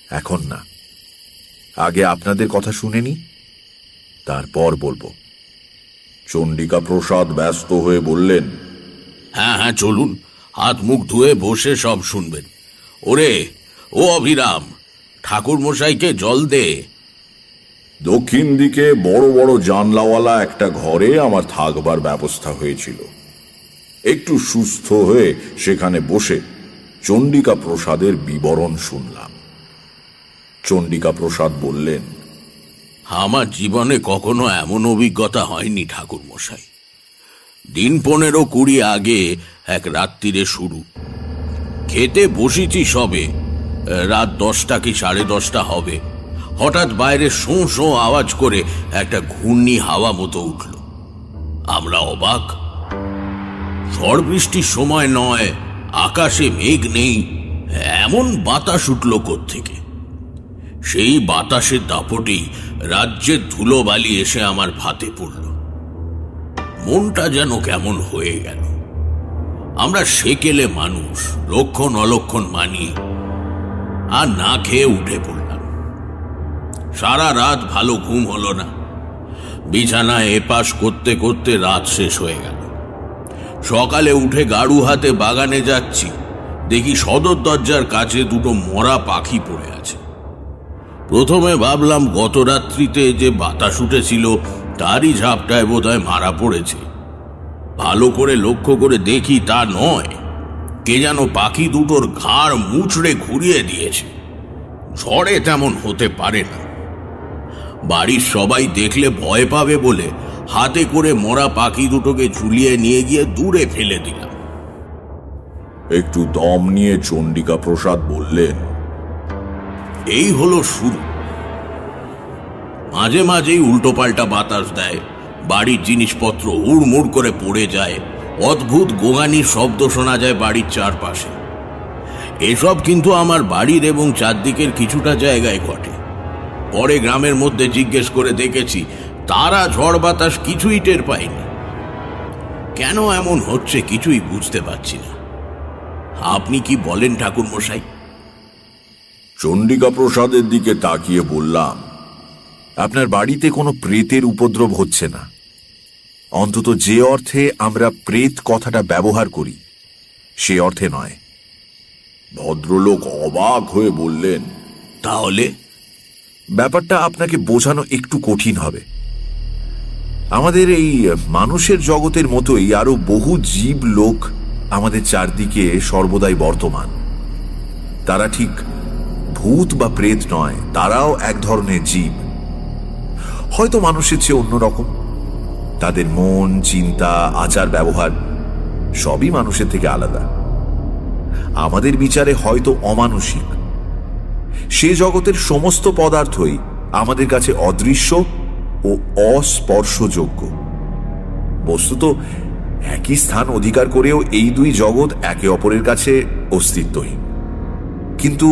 এখন না, আগে আপনাদের কথা শুনেনি, তারপর বলবো। চণ্ডিকা প্রসাদ ব্যস্ত হয়ে বললেন, হ্যাঁ হ্যাঁ, চলুন, হাত মুখ ধুয়ে বসে সব শুনবেন। ওরে ও অভিরাম, ঠাকুর মশাইকে জল দে। দক্ষিণ দিকে বড় বড় জানলাওয়ালা একটা ঘরে আমার থাকবার ব্যবস্থা হয়েছিল। একটু সুস্থ হয়ে সেখানে বসে চণ্ডিকা প্রসাদের বিবরণ শুনলাম। চণ্ডিকা প্রসাদ বললেন, আমার জীবনে কখনো এমন অভিজ্ঞতা হয়নি ঠাকুর মশাই। দিন 15-20 আগে এক রাত্রিরে শুরু। খেতে বসেছি সবে, রাত 10টা কি 10:30 হবে। হঠাৎ বাইরে শোঁ শোঁ আওয়াজ করে একটা ঘূর্ণি হাওয়া মতো উঠল। আমরা অবাক। ঝড় বৃষ্টির সময় নয়, আকাশে মেঘ নেই, এমন বাতাস উঠল কোত্থেকে। সেই বাতাসের দাপটেই রাজ্যের ধুলোবালি এসে আমার ভাতে পড়ল। মনটা যেন কেমন হয়ে গেল। আমরা সেকেলে মানুষ, লক্ষণ অলক্ষণ মানি, আর না খেয়ে উঠে পড়লাম। সারা রাত ভালো ঘুম হলো না। বিছানায় এপাশ করতে করতে রাত শেষ হয়ে গেল। সকালে উঠে গাড়ু হাতে বাগানে যাচ্ছি, দেখি সদর দরজার কাছে দুটো মরা পাখি পড়ে আছে। প্রথমে ভাবলাম গত রাত্রিতে যে বাতাস উঠেছিল তারই ঝাপটায় বোধহয় মারা পড়েছে। ভালো করে লক্ষ্য করে দেখি তা নয়, কে যেন পাখি দুটোর ঘাড় মুচড়ে ঘুরিয়ে দিয়েছে। ঝড়ে তেমন হতে পারে না। বাড়ির সবাই দেখলে ভয় পাবে বলে হাতে করে মরা পাখি দুটোকে ঝুলিয়ে নিয়ে গিয়ে দূরে ফেলে দিলাম। একটু দম নিয়ে চণ্ডিকা প্রসাদ বললেন, এই হলো শুরু। মাঝে মাঝেই উল্টোপাল্টা বাতাস দেয়, বাড়ির জিনিসপত্র হুড়মুড় করে পড়ে যায়, অদ্ভুত গোঙানির শব্দ শোনা যায় বাড়ির চারপাশে। এসব কিন্তু আমার বাড়ির এবং চারদিকের কিছুটা জায়গায় ঘটে। পরে গ্রামের মধ্যে জিজ্ঞেস করে দেখেছি, তারা ঝড় বাতাস কিছুই টের পায়নি। কেন এমন হচ্ছে কিছুই বুঝতে পারছি না। আপনি কি বলেন ঠাকুর মশাই? চণ্ডিকা প্রসাদের দিকে তাকিয়ে বললাম, আপনার বাড়িতে কোনো প্রেতের উপদ্রব হচ্ছে না, অন্তত যে অর্থে আমরা প্রেত কথাটা ব্যবহার করি সে অর্থে নয়। ভদ্রলোক অবাক হয়ে বললেন, তাহলে? ব্যাপারটা আপনাকে বোঝানো একটু কঠিন হবে। আমাদের এই মানুষের জগতের মতোই আরো বহু জীব লোক আমাদের চারদিকে সর্বদাই বর্তমান। তারা ঠিক ভূত বা প্রেত নয়, তারাও এক ধরনের জীব, হয়তো মানুষের চেয়ে অন্যরকম। তাদের মন, চিন্তা, আচার ব্যবহার সবই মানুষের থেকে আলাদা। আমাদের বিচারে হয়তো অমানুষিক। সে জগতের সমস্ত পদার্থই আমাদের কাছে অদৃশ্য ও অস্পর্শযোগ্য। বস্তুত একই স্থান অধিকার করেও এই দুই জগৎ একে অপরের কাছে অস্তিত্বহীন। কিন্তু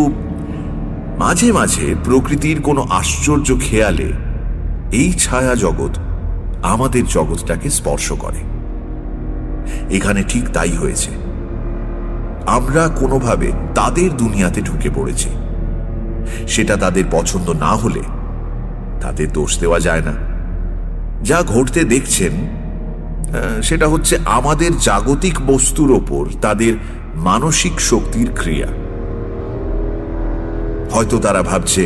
মাঝে মাঝে প্রকৃতির কোনো আশ্চর্য খেয়ালে এই ছায়া জগৎ আমাদের জগৎটাকে স্পর্শ করে। এখানে ঠিক তাই হয়েছে। আমরা কোনোভাবে তাদের দুনিয়াতে ঢুকে পড়েছি। সেটা তাদের পছন্দ না হলে তাদের দোষ দেওয়া যায় না। যা ঘটতে দেখছেন সেটা হচ্ছে আমাদের জাগতিক বস্তুর ওপর তাদের মানসিক শক্তির ক্রিয়া। হয়তো তারা ভাবছে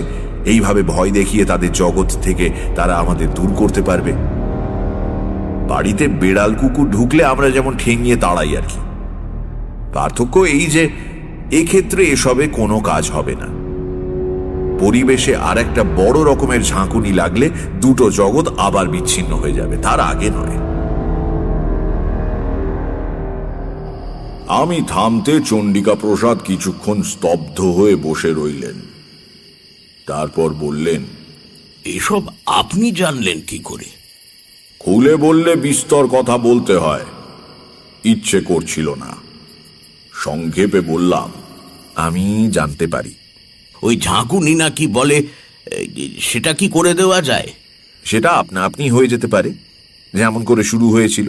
এইভাবে ভয় দেখিয়ে তাদের জগৎ থেকে তারা আমাদের দূর করতে পারবে। বাড়িতে বেড়াল কুকুর ঢুকলে আমরা যেমন ঠেঙিয়ে তাড়াই আর কি। পার্থক্য এই যে এক্ষেত্রে এসবে কোনো কাজ হবে না। পরিবেশে আর একটা বড় রকমের ঝাঁকুনি লাগলে দুটো জগৎ আবার বিচ্ছিন্ন হয়ে যাবে, তার আগে নয়। আমি থামতে চণ্ডিকা প্রসাদ কিছুক্ষণ স্তব্ধ হয়ে বসে রইলেন। তারপর বললেন, এসব আপনি জানলেন কি করে? খুলে বললে বিস্তর কথা বলতে হয়। ইচ্ছে করছিল না। সংক্ষেপে বললাম, আমি জানতে পারি। ওই ঝাঁকুনি না কি বলে, সেটা কি করে দেওয়া যায়? সেটা আপনা আপনি হয়ে যেতে পারে, যেমন করে শুরু হয়েছিল।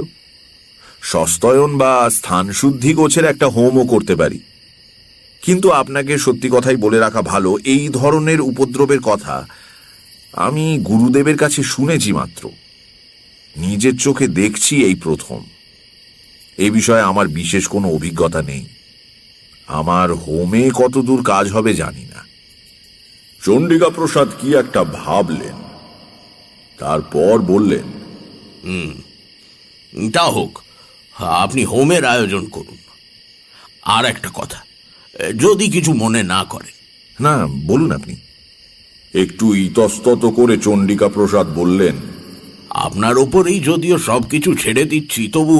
সস্তয়ন বা স্থান শুদ্ধি গোছের একটা হোমও করতে পারি। কিন্তু আপনাকে সত্যি কথাই বলে রাখা ভালো, এই ধরনের উপদ্রবের কথা আমি গুরুদেবের কাছে শুনেছি মাত্র, নিজের চোখে দেখছি এই প্রথম। এই বিষয়ে আমার বিশেষ কোনো অভিজ্ঞতা নেই। আমার হোমে কতদূর কাজ হবে জানি না। চণ্ডিকা প্রসাদ কি একটা ভাবলেন, তারপর বললেন, তা হোক, আপনি হোমের আয়োজন করুন। আর একটা কথা, যদি কিছু মনে না করেন। না, বলুন আপনি। একটু ইতস্তত করে চণ্ডিকা প্রসাদ বললেন, আপনার ওপরেই যদিও সবকিছু ছেড়ে দিচ্ছি, তবু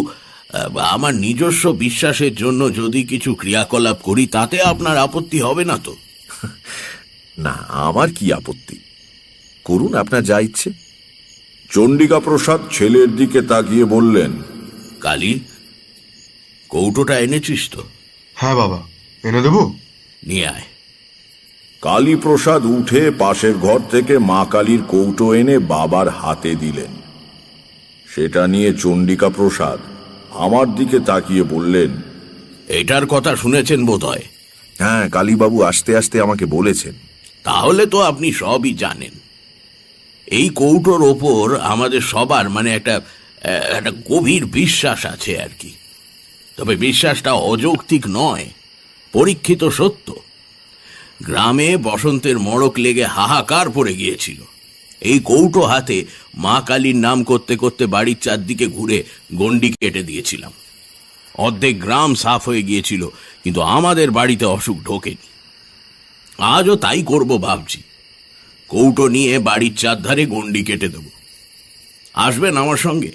আমার নিজস্ব বিশ্বাসের জন্য যদি কিছু ক্রিয়াকলাপ করি, তাতে আপনার আপত্তি হবে না তো? না, আমার কি আপত্তি, করুন আপনার যা ইচ্ছে। চণ্ডিকা প্রসাদ ছেলের দিকে তাকিয়ে বললেন, কালী, কৌটোটা এনেছিস তো? হ্যাঁ বাবা, এনে দেবো? নিয়ে আয়। কালী প্রসাদ উঠে পাশের ঘর থেকে মা কালীর কৌটো এনে বাবার হাতে দিলেন। সেটা নিয়ে চণ্ডিকা প্রসাদ আমার দিকে তাকিয়ে বললেন, এটার কথা শুনেছেন বোধহয়? হ্যাঁ, কালীবাবু আসতে আসতে আমাকে বলেছেন। তাহলে তো আপনি সবই জানেন। এই কৌটোর ওপর আমাদের সবার একটা গভীর বিশ্বাস আছে আর কি। তবে বিশ্বাসটা অযৌক্তিক নয়, পরীক্ষিত সত্য। গ্রামে বসন্তের মড়ক লেগে হাহাকার পড়ে গিয়েছিল। এই কৌটো হাতে মা কালীর নাম করতে করতে বাড়ির চারদিকে ঘুরে গণ্ডি কেটে দিয়েছিলাম। অর্ধেক গ্রাম সাফ হয়ে গিয়েছিল, কিন্তু আমাদের বাড়িতে অসুখ ঢোকেনি। আজও তাই করব ভাবছি। কৌটো নিয়ে বাড়ির চারধারে গণ্ডি কেটে দেব। আসবেন আমার সঙ্গে?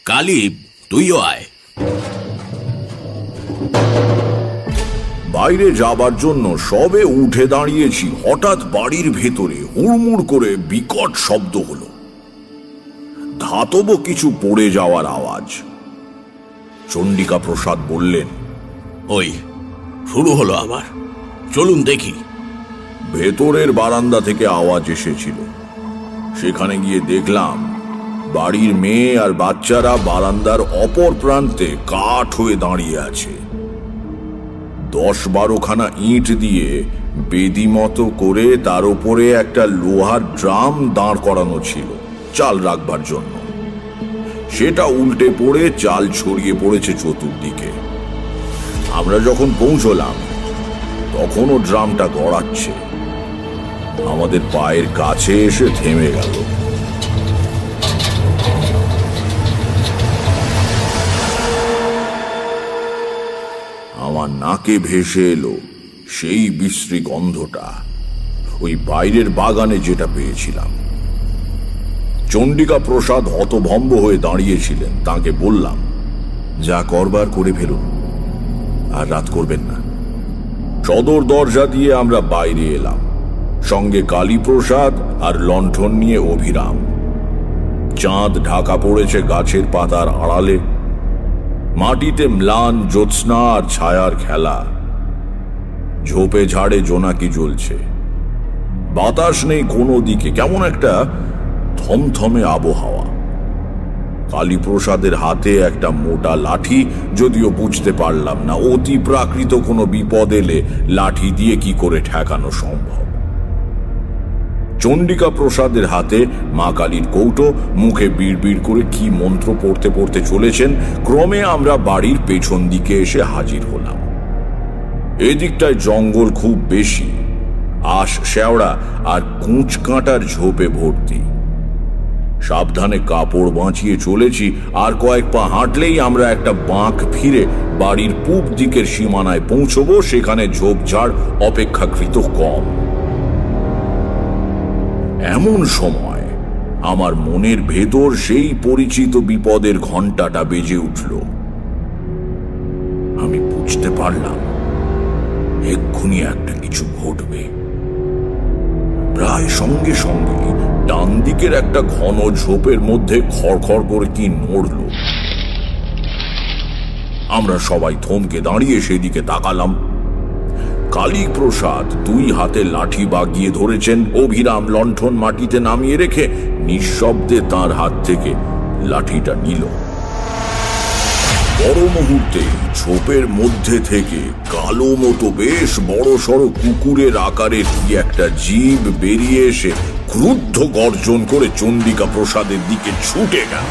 কালী, তুইও আয়। বাইরে যাবার জন্য সবে উঠে দাঁড়িয়েছি, হঠাৎ বাড়ির ভেতরে হুড়মুড় করে বিকট শব্দ হলো। ধাতব কিছু পড়ে যাওয়ার আওয়াজ। চণ্ডিকা প্রসাদ বললেন, ওই শুরু হলো আবার, চলুন দেখি। ভেতরের বারান্দা থেকে আওয়াজ এসেছিল। সেখানে গিয়ে দেখলাম বাড়ির মেয়ে আর বাচ্চারা বারান্দার অপর প্রান্তে কাঠ হয়ে দাঁড়িয়ে আছে। 10-12 খানা ইট দিয়ে বেদি মতো করে তার উপরে একটা লোহার ড্রাম দাঁড় করানো ছিল চাল রাখবার জন্য। সেটা উল্টে পড়ে চাল ছড়িয়ে পড়েছে চতুর্দিকে। আমরা যখন পৌঁছলাম তখনও ড্রামটা গড়াচ্ছে। আমাদের পায়ের কাছে এসে থেমে গেল। আমার নাকে ভেসে এলো সেই বিশ্রী গন্ধটা, ওই বাইরের বাগানে যেটা পেয়েছিলাম। চণ্ডিকা প্রসাদ হতভম্ব হয়ে দাঁড়িয়েছিলেন। তাকে বললাম, যা করবার করে ফেলুন, আর রাত করবেন না। সদর দরজা দিয়ে আমরা বাইরে এলাম, সঙ্গে কালীপ্রসাদ আর লণ্ঠন নিয়ে অভিরাম। চাঁদ ঢাকা পড়েছে গাছের পাতার আড়ালে। মাটিতে ম্লান জ্যোৎস্না আর ছায়ার খেলা। ঝোপে ঝাড়ে জোনাকি জ্বলছে। বাতাস নেই কোনো দিকে, কেমন একটা থমথমে আবহাওয়া। কালীপ্রসাদের হাতে একটা মোটা লাঠি, যদিও বুঝতে পারলাম না অতি প্রাকৃত কোনো বিপদ এলে লাঠি দিয়ে কি করে ঠেকানো সম্ভব। চণ্ডিকা প্রসাদের হাতে মা কালীর কৌটো, মুখে বিড়বিড় করে কি মন্ত্র পড়তে পড়তে চলেছেন। ক্রমে আমরা বাড়ির পেছন দিকে এসে হাজির হলাম। এদিকটায় জঙ্গল খুব বেশি, আশ শেওড়া আর কুঁচ কাঁটার ঝোপে ভর্তি। সাবধানে কাপড় বাঁচিয়ে চলেছি, আর কয়েক পা হাঁটলেই আমরা একটা বাঁক ফিরে বাড়ির পূব দিকের সীমানায় পৌঁছবো। সেখানে ঝোপঝাড় অপেক্ষাকৃত কম। এমন সময় আমার মনের ভেতর সেই পরিচিত বিপদের ঘণ্টাটা বেজে উঠল। আমি বুঝতে পারলাম এক্ষুনি একটা কিছু ঘটবে। প্রায় সঙ্গে সঙ্গে ডান দিকের একটা ঘন ঝোপের মধ্যে খড়খড় করে কি নড়ল। আমরা সবাই থমকে দাঁড়িয়ে সেদিকে তাকালাম। কালীপ্রসাদ 2 হাতে লাঠি বাগিয়ে ধরেছেন। অভিরাম লণ্ঠন মাটিতে নামিয়ে রেখে নিঃশব্দে তার হাত থেকে লাঠিটা নিল। বড় মুহূর্তে ঝোপের মধ্যে থেকে কালো মতো বেশ বড় সড়ো কুকুরের আকারের কি একটা জীব বেরিয়ে এসে ক্রুদ্ধ গর্জন করে চন্ডিকা প্রসাদের দিকে ছুটে গেল।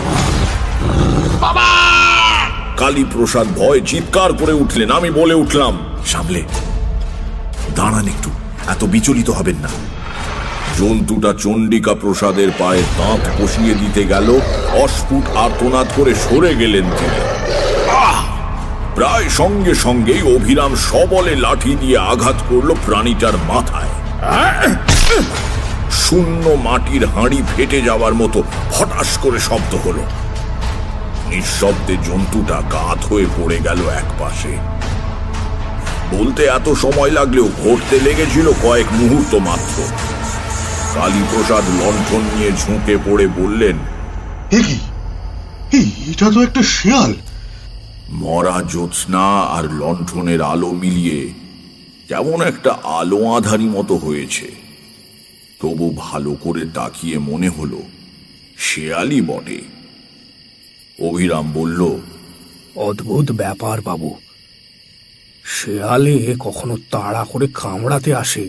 কালীপ্রসাদ ভয় চিৎকার করে উঠলেন। আমি বলে উঠলাম, সামলে দাঁড়ান, একটু এত বিচলিত হবেন না। জন্তুটা চন্ডিকা প্রসাদের পায়ে দাঁত কষিয়ে দিতে গেল। অস্ফুট আর্তনাদ করে সরে গেলেন তিনি। প্রায় সঙ্গে সঙ্গেই অভিরাম সবলে লাঠি দিয়ে আঘাত করল প্রাণীটার মাথায়। শূন্য মাটির হাঁড়ি ফেটে যাওয়ার মতো ফটাস করে শব্দ হলো। নিঃশব্দে জন্তুটা কাত হয়ে পড়ে গেল একপাশে। বলতে এত সময় লাগলেও ঘটতে লেগেছিল কয়েক মুহূর্ত মাত্র। কালীপ্রসাদ লণ্ঠন নিয়ে ঝুঁকে পড়ে বললেন, এটা তো একটা শেয়াল। মরা জ্যোৎস্না আর লণ্ঠনের আলো মিলিয়ে যেমন একটা আলো আঁধারি মতো হয়েছে, তবু ভালো করে তাকিয়ে মনে হলো শেয়ালই বটে। অভিরাম বলল, অদ্ভুত ব্যাপার বাবু, শেয়ালে কখনো তাড়া করে কামড়াতে আসে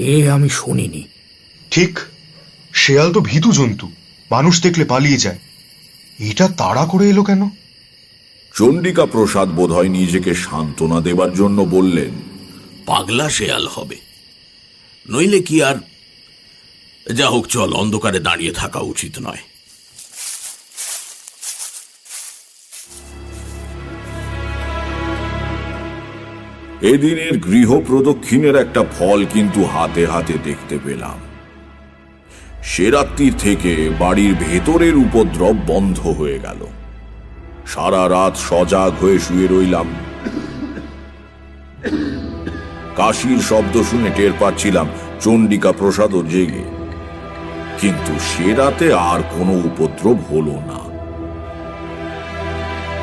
এ আমি শুনিনি। ঠিক, শেয়াল তো ভীতু জন্তু, মানুষ দেখলে পালিয়ে যায়। এটা তাড়া করে এলো কেন? চন্ডিকা প্রসাদ বোধহয় নিজেকে সান্ত্বনা দেবার জন্য বললেন, পাগলা শেয়াল হবে, নইলে কি আর। যা হোক, চল, অন্ধকারে দাঁড়িয়ে থাকা উচিত নয়। এদিনের গৃহ প্রদক্ষিণের একটা ফল কিন্তু হাতে হাতে দেখতে পেলাম। সে রাত্রির থেকে বাড়ির ভেতরের উপদ্রব বন্ধ হয়ে গেল। সারা রাত সজাগ হয়ে শুয়ে রইলাম। কাশির শব্দ শুনে টের পাচ্ছিলাম চন্ডিকা প্রসাদও জেগে, কিন্তু সে রাতে আর কোনো উপদ্রব হলো না।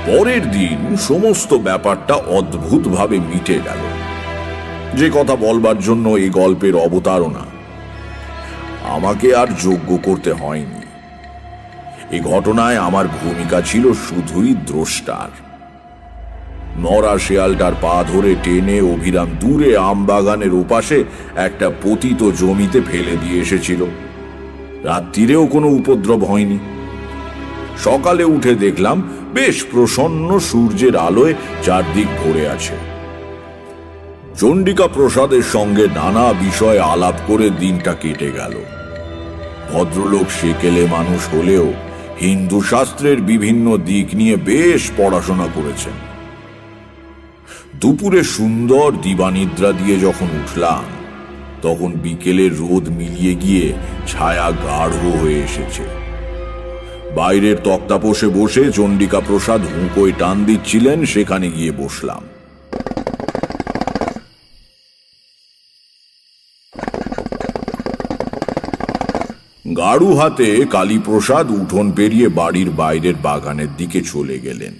পরের দিন সমস্ত ব্যাপারটা অদ্ভুতভাবে মিটে গেল। যে কথা বলবার জন্য এই গল্পের অবতারণা, আমাকে আর যোগ্য করতে হয়নি। এই ঘটনায় আমার ভূমিকা ছিল শুধুই দ্রষ্টার। মরা শেয়ালটার পা ধরে টেনে অভিরাম দূরে আমবাগানের ওপাশে একটা পতিত জমিতে ফেলে দিয়ে এসেছিল। রাত্রিরেও কোনো উপদ্রব হয়নি। সকালে উঠে দেখলাম বেশ প্রসন্ন সূর্যের আলোয় চারদিক ভরে আছে। চন্ডিকা প্রসাদের সঙ্গে নানা বিষয়ে আলাপ করে দিনটা কেটে গেল। ভদ্রলোক সেকেলে মানুষ হলেও হিন্দু শাস্ত্রের বিভিন্ন দিক নিয়ে বেশ পড়াশোনা করেছেন। দুপুরে সুন্দর দিবানিদ্রা দিয়ে যখন উঠলাম, তখন বিকেলের রোদ মিলিয়ে গিয়ে ছায়া গাঢ় হয়ে এসেছে। বাইরের তক্তাপোষে বসে চন্ডিকা প্রসাদ হুঁকোয় টান দিচ্ছিলেন, সেখানে গিয়ে বসলাম। গাড়ু হাতে কালীপ্রসাদ উঠোন পেরিয়ে বাড়ির বাইরের বাগানের দিকে চলে গেলেন।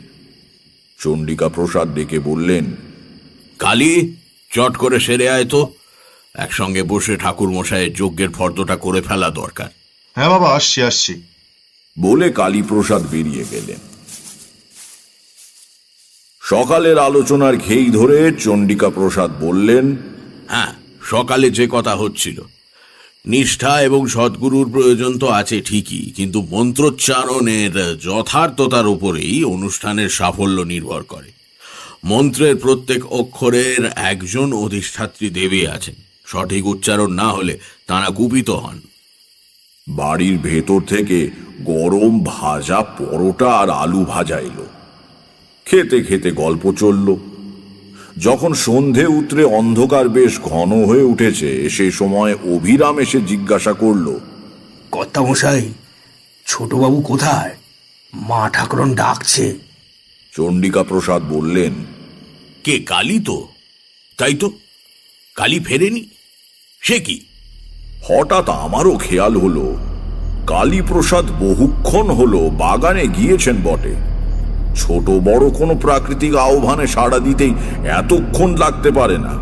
চন্ডিকা প্রসাদ ডেকে বললেন, কালী, চট করে সেরে আয় তো, একসঙ্গে বসে ঠাকুর মশাইয়ের যজ্ঞের ফর্দটা করে ফেলা দরকার। হ্যাঁ বাবা, আসছি। বলে কালীপ্রসাদ বেরিয়ে গেলেন। সকালের আলোচনার ঘেই ধরে চন্ডিকা প্রসাদ বললেন, হ্যাঁ, সকালে যে কথা হচ্ছিল, নিষ্ঠা এবং সদ্গুরুর প্রয়োজন তো আছে ঠিকই, কিন্তু মন্ত্রোচ্চারণের যথার্থতার উপরেই অনুষ্ঠানের সাফল্য নির্ভর করে। মন্ত্রের প্রত্যেক অক্ষরের একজন অধিষ্ঠাত্রী দেবী আছেন, সঠিক উচ্চারণ না হলে তাঁরা কুপিত হন। বাড়ির ভেতর থেকে গরম ভাজা পরোটা আর আলু ভাজা এলো। খেতে খেতে গল্প চলল। যখন সন্ধে উতরে অন্ধকার বেশ ঘন হয়ে উঠেছে, সে সময় অভিরাম এসে জিজ্ঞাসা করল, কর্তামশাই, ছোটবাবু কোথায়? মা ঠাকুরন ডাকছে। চন্ডিকা প্রসাদ বললেন, কে? কালী তো? তাই তো, কালী ফেরেনি? সে কি? হঠাৎ আমারও খেয়াল হলো কালীপ্রসাদ বহুক্ষণ হলো বাগানে গিয়েছেন বটে, ছোট বড় কোনো প্রাকৃতিক আহ্বানে সাড়া দিতেই এতক্ষণ লাগতে পারে না।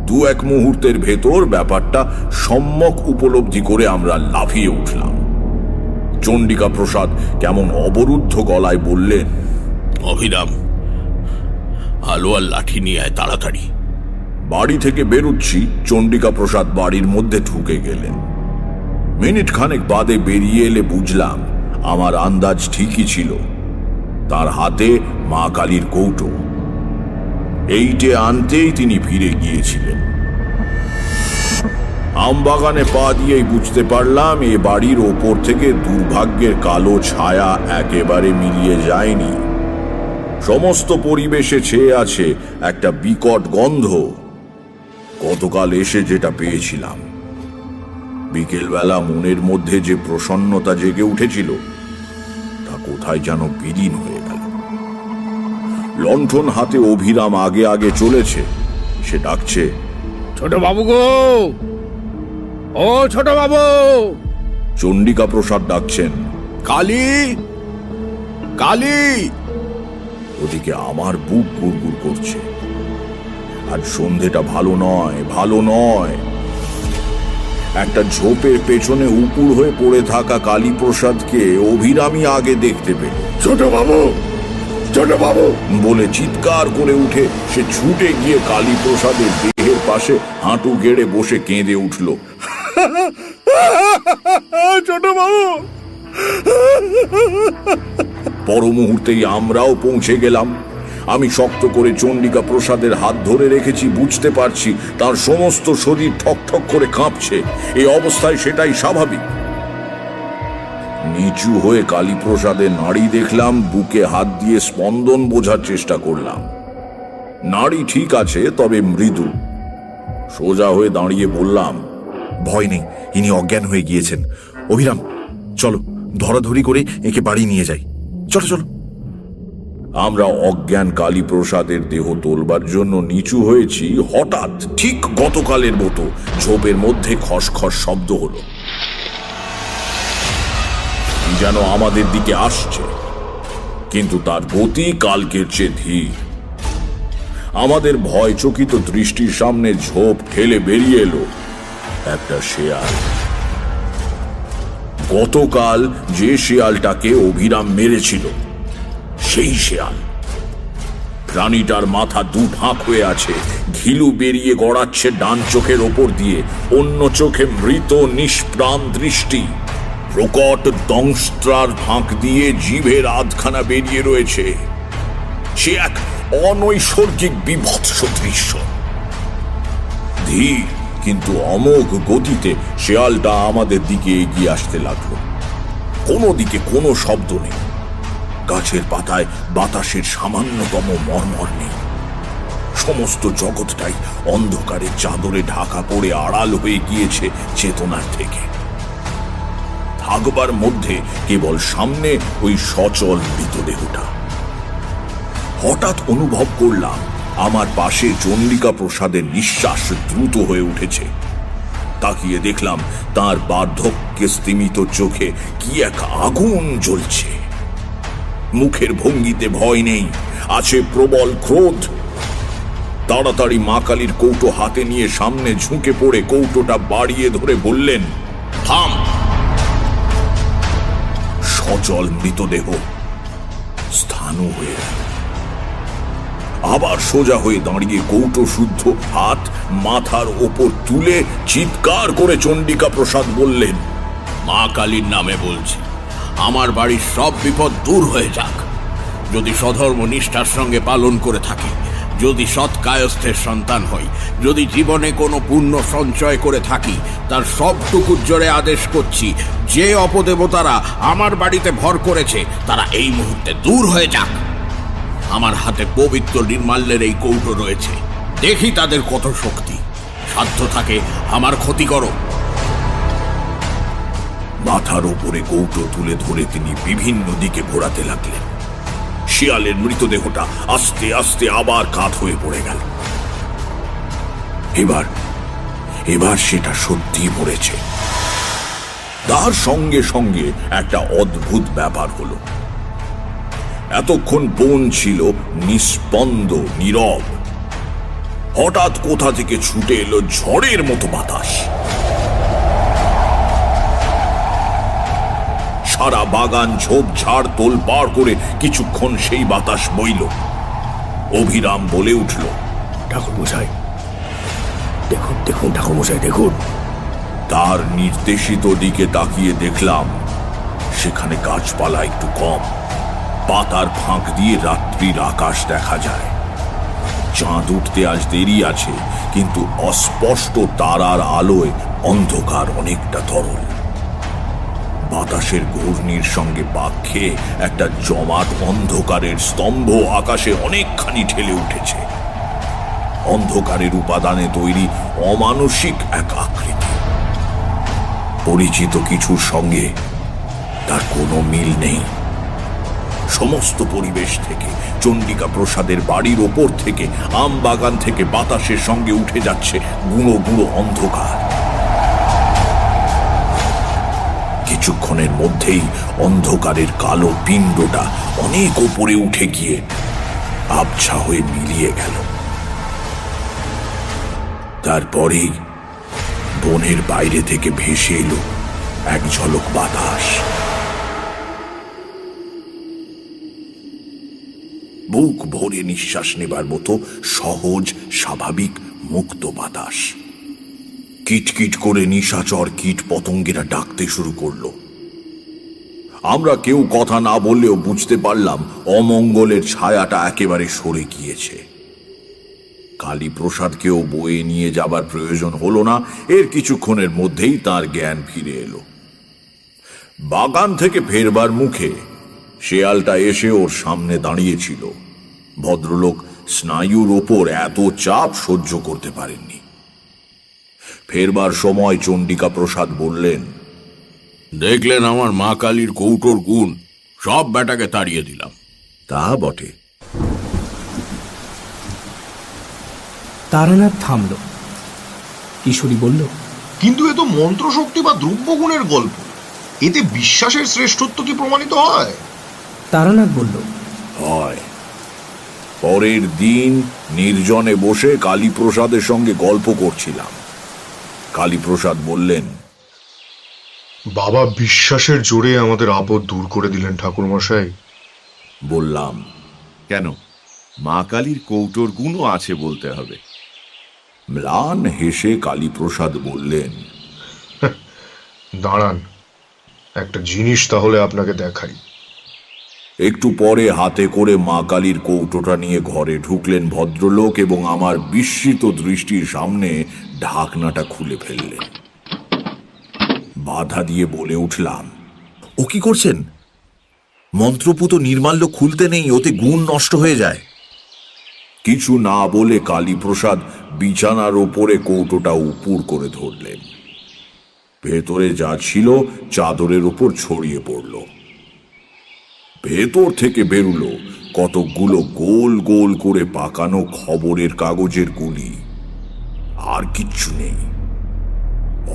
দু এক মুহূর্তের ভেতর ব্যাপারটা সম্যক উপলব্ধি করে আমরা লাফিয়ে উঠলাম। চণ্ডিকা প্রসাদ কেমন অবরুদ্ধ গলায় বললেন, অভিরাম, আলো আর লাঠি নিয়ে আয় তাড়াতাড়ি। বাড়ি থেকে বেরুচ্ছি, চণ্ডিকা প্রসাদ বাড়ির মধ্যে ঢুকে গেলেন। মিনিট খানেক বাদে বেরিয়ে এলে বুঝলাম আমার আন্দাজ ঠিকই ছিল। তার হাতে মা কালীর কৌটো, এইটে আনতেই তিনি ফিরে গিয়েছিলেন। আমবাগানে পা দিয়েই বুঝতে পারলাম এ বাড়ির ওপর থেকে দুর্ভাগ্যের কালো ছায়া একেবারে মিলিয়ে যায়নি। সমস্ত পরিবেশে ছেয়ে আছে একটা বিকট গন্ধ। গতকাল এসে যেটা পেয়েছিলাম, বিকেলবেলা মনের মধ্যে যে প্রসন্নতা জেগে উঠেছিল তা কোথায় যেন বিলীন হয়ে গেল। লণ্ঠন হাতে অভিরাম আগে আগে চলেছে। সে ডাকছে, ছোট বাবু গো, ও ছোট বাবু। চণ্ডিকা প্রসাদ ডাকছেন, কালী, কালী। ওদিকে আমার বুক গুড়গুড় করছে। আজ সন্ধেটা ভালো নয়, ভালো নয়। একটা ঝোপের পেছনে উপুর হয়ে পড়ে থাকা কালীপ্রসাদকে অভিরামী আগে দেখতে পেল। ছোট বাবু, ছোট বাবু বলে চিৎকার করে উঠে সে ছুটে গিয়ে কালীপ্রসাদের দেহের পাশে হাঁটু গেড়ে বসে কেঁদে উঠল। ছোট বাবু। পর মুহূর্তেই আমরাও পৌঁছে গেলাম। আমি শক্ত করে চণ্ডিকা প্রসাদের হাত ধরে রেখেছি। বুঝতে পারছি তার সমস্ত শরীর ঠকঠক করে কাঁপছে। এই অবস্থায় সেটাই স্বাভাবিক। নিচু হয়ে কালীপ্রসাদের নাড়ি দেখলাম, বুকে হাত দিয়ে স্পন্দন বোঝার চেষ্টা করলাম। নাড়ি ঠিক আছে, তবে মৃদু। সোজা হয়ে দাঁড়িয়ে বললাম, ভয় নেই, ইনি অজ্ঞান হয়ে গিয়েছেন। অভিরাম, চলো ধরাধরি করে একে বাড়ি নিয়ে যাই। চলো চলো। আমরা অজ্ঞান কালীপ্রসাদের দেহ তোলবার জন্য নিচু হয়েছি। হঠাৎ ঠিক গতকালের মতো ঝোপের মধ্যে খসখস শব্দ হলো। যেন আমাদের দিকে আসছে, কিন্তু তার গতি কালকের চেয়ে ধীর। আমাদের ভয় চকিত দৃষ্টির সামনে ঝোপ ঠেলে বেরিয়ে এলো একটা শেয়াল। গতকাল যে শেয়ালটাকে অভিরাম মেরেছিল সেই শেয়াল। প্রাণীটার মাথা দু ফাঁক হয়ে আছে, ঘিলু বেরিয়ে গড়াচ্ছে ডান চোখের ওপর দিয়ে, অন্য চোখে মৃত নিষ্প্রাণ দৃষ্টি। প্রকট দংস্ত্রার ফাঁক দিয়ে জিভের আধখানা বেরিয়ে রয়েছে। সে এক অনৈসর্গিক বিভৎস দৃশ্য। ধীর কিন্তু অমোঘ গতিতে শেয়ালটা আমাদের দিকে এগিয়ে আসতে লাগলো। কোনো দিকে কোনো শব্দ নেই। গাছের পাতায় বাতাসের সামান্যতম মর্মর নেই। সমস্ত জগৎটাই অন্ধকারের চাদরে ঢাকা পড়ে আড়াল হয়ে গিয়েছে চেতনার থেকে। থাকবার মধ্যে কেবল সামনে ওই সচল মৃতদেহটা। হঠাৎ অনুভব করলাম আমার পাশে চণ্ডিকা প্রসাদের নিঃশ্বাস দ্রুত হয়ে উঠেছে। তাকিয়ে দেখলাম তার বার্ধক্যে স্তিমিত চোখে কি এক আগুন জ্বলছে। মুখের ভঙ্গিতে ভয় নেই, আছে প্রবল ক্রোধ। তাড়াতাড়ি মা কালীর কৌটো হাতে নিয়ে সামনে ঝুঁকে পড়ে কৌটোটা বাড়িয়ে ধরে বললেন, থাম। সচল মৃতদেহ স্থানু হয়ে গেল। আবার সোজা হয়ে দাঁড়িয়ে কৌটো শুদ্ধ হাত মাথার ওপর তুলে চিৎকার করে চণ্ডিকা প্রসাদ বললেন, মা কালীর নামে বলছি, আমার বাড়ির সব বিপদ দূর হয়ে যাক। যদি সধর্ম নিষ্ঠার সঙ্গে পালন করে থাকি, যদি সৎ কায়স্থের সন্তান হই, যদি জীবনে কোনো পুণ্য সঞ্চয় করে থাকি, তার সবটুকুর জোরে আদেশ করছি, যে অপদেবতারা আমার বাড়িতে ভর করেছে তারা এই মুহূর্তে দূর হয়ে যাক। আমার হাতে পবিত্র নির্মাল্যের এই কৌটো রয়েছে, দেখি তাদের কত শক্তি। সাধ্য থাকে আমার ক্ষতি করো। মাথার ওপরে কৌটো তুলে ধরে তিনি বিভিন্ন দিকে ঘোরাতে লাগলেন। শিয়ালের মৃতদেহটা আস্তে আস্তে আবার কাত হয়ে পড়ে গেল। এবার সেটা সত্যি পড়েছে। তার সঙ্গে সঙ্গে একটা অদ্ভুত ব্যাপার হলো। এতক্ষণ বন ছিল নিস্পন্দ, নীরব। হঠাৎ কোথা থেকে ছুটে এলো ঝড়ের মতো বাতাস। সারা বাগান ঝোপঝাড় তোলপাড় করে কিছুক্ষণ সেই বাতাস বইল। অভিরাম বলে উঠল, ঠাকুরমশাই দেখুন, দেখুন ঠাকুরমশাই দেখুন। তার নির্দেশিত দিকে তাকিয়ে দেখলাম সেখানে গাছপালা একটু কম, পাতার ফাঁক দিয়ে রাত্রির আকাশ দেখা যায়। চাঁদ উঠতে আজ দেরি আছে, কিন্তু অস্পষ্ট তারার আলোয় অন্ধকার অনেকটা তরল। বাতাসের ঘূর্ণির সঙ্গে পাক খেয়ে একটা জমাট অন্ধকারের স্তম্ভ আকাশে অনেকখানি ঠেলে উঠেছে। অন্ধকারের উপাদানে তৈরি অমানসিক এক আকৃতি। পরিচিত কিছুর সঙ্গে তার কোনো মিল নেই। সমস্ত পরিবেশ থেকে, চণ্ডিকা প্রসাদের বাড়ির ওপর থেকে, আম বাগান থেকে বাতাসের সঙ্গে উঠে যাচ্ছে গুঁড়ো গুঁড়ো অন্ধকার। কিছুক্ষণের মধ্যেই অন্ধকারের কালো পিণ্ডটা অনেক ওপরে উঠে গিয়ে আবছা হয়ে মিলিয়ে গেল। তারপরেই বনের বাইরে থেকে ভেসে এলো এক ঝলক বাতাস। বুক ভরে নিঃশ্বাস নেবার মতো সহজ, স্বাভাবিক, মুক্ত বাতাস। কিটকিট করে নিশাচর কীট পতঙ্গেরা ডাকতে শুরু করলো। আমরা কেউ কথা না বললেও বুঝতে পারলাম অমঙ্গলের ছায়াটা একেবারে সরে গিয়েছে। কালীপ্রসাদকেও বয়ে নিয়ে যাবার প্রয়োজন হলো না। এর কিছুক্ষণের মধ্যেই তার জ্ঞান ফিরে এলো। বাগান থেকে ফেরবার মুখে শেয়ালটা এসে ওর সামনে দাঁড়িয়েছিল। ভদ্রলোক স্নায়ুর ওপর এত চাপ সহ্য করতে পারেননি। ফেরবার সময় চণ্ডিকা প্রসাদ বললেন, দেখলেন আমার মা কালীর কৌটোর গুণ, সব বেটাকে তাড়িয়ে দিলাম। তা বটে। তারানাথ থামল। কিশোরী বলল, কিন্তু এ তো মন্ত্রশক্তি বা দ্রব্যগুণের গল্প। এতে বিশ্বাসের শ্রেষ্ঠত্ব কি প্রমাণিত হয়? তারানাথ বলল, হয়। পরের দিন নির্জনে বসে কালীপ্রসাদের সঙ্গে গল্প করছিলাম। কালীপ্রসাদ বললেন, বাবা বিশ্বাসের জোরে আমাদের আপদ দূর করে দিলেন ঠাকুরমশাই। বললাম, কেন, মা কালীর কৌটোর গুণও আছে বলতে হবে। ম্লান হেসে কালীপ্রসাদ বললেন, দাঁড়ান, একটা জিনিস তাহলে আপনাকে দেখাই। একটু পরে হাতে করে মা কালীর কৌটোটা নিয়ে ঘরে ঢুকলেন ভদ্রলোক এবং আমার বিস্মিত দৃষ্টির সামনে ঢাকনাটা খুলে ফেললেন। বাধা দিয়ে বলে উঠলাম, ও কি করছেন? মন্ত্রপুত নির্মাল্য খুলতে নেই, ওতে গুণ নষ্ট হয়ে যায়। কিছু না বলে কালীপ্রসাদ বিছানার ওপরে কৌটোটা উপুর করে ধরলেন। ভেতরে যা ছিল চাদরের উপর ছড়িয়ে পড়ল। ভেতর থেকে বেরুলো কতকগুলো গোল গোল করে পাকানো খবরের কাগজের গুলি। আর কিচ্ছু নেই।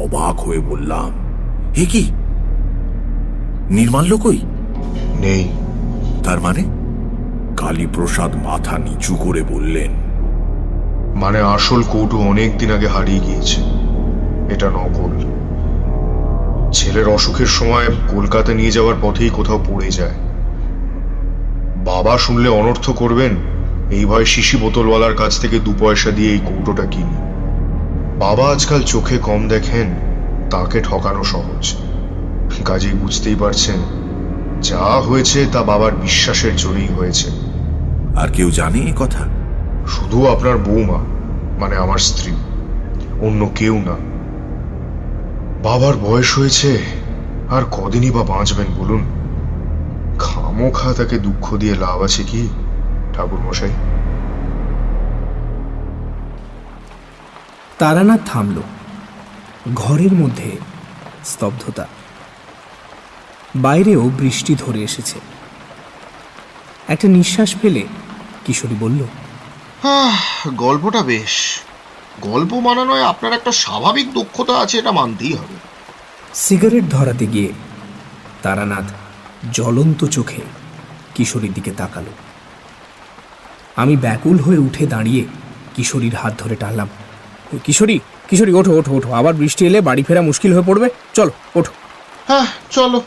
অবাক হয়ে বললাম, এ কি, নির্মাল্য কই? নেই। তার মানে? কালীপ্রসাদ মাথা নিচু করে বললেন, মানে আসল কৌটো অনেক দিন আগে হারিয়ে গিয়েছে, এটা নকল। ছেলের অসুখের সময় কলকাতা নিয়ে যাওয়ার পথেই কোথাও পড়ে যায়। বাবা শুনলে অনর্থ করবেন, এই ভয় শিশি বোতলওয়ালার কাছ থেকে 2 পয়সা দিয়ে এই কৌটোটা কিনি। বাবা আজকাল চোখে কম দেখেন, তাকে ঠকানো সহজ। কাজেই বুঝতেই পারছেন, যা হয়েছে তা বাবার বিশ্বাসের জোরেই হয়েছে। আর কেউ জানে এ কথা? শুধু আপনার বৌমা, মানে আমার স্ত্রী, অন্য কেউ না। বাবার বয়স হয়েছে, আর কদিনই বা বাঁচবেন বলুন? খামোখা তাকে দুঃখ দিয়ে লাভ আছে কি ঠাকুরমশাই? তারানাথ থামল। ঘরের মধ্যে স্তব্ধতা। বাইরেও বৃষ্টি ধরে এসেছে। একটা নিঃশ্বাস ফেলে কিশোরী বলল, গল্পটা বেশ। গল্প বানানোয় আপনার একটা স্বাভাবিক দক্ষতা আছে, এটা মানতেই হবে। সিগারেট ধরাতে গিয়ে তারানাথ জ্বলন্ত চোখে কিশোরীর দিকে তাকালো। আমি ব্যাকুল হয়ে উঠে দাঁড়িয়ে কিশোরীর হাত ধরে টানলাম। কিশোরী, কিশোরী, ওঠো ওঠো ওঠো, আবার বৃষ্টি এলে বাড়ি ফেরা মুশকিল হয়ে পড়বে, চলো ওঠো। হ্যাঁ চলো।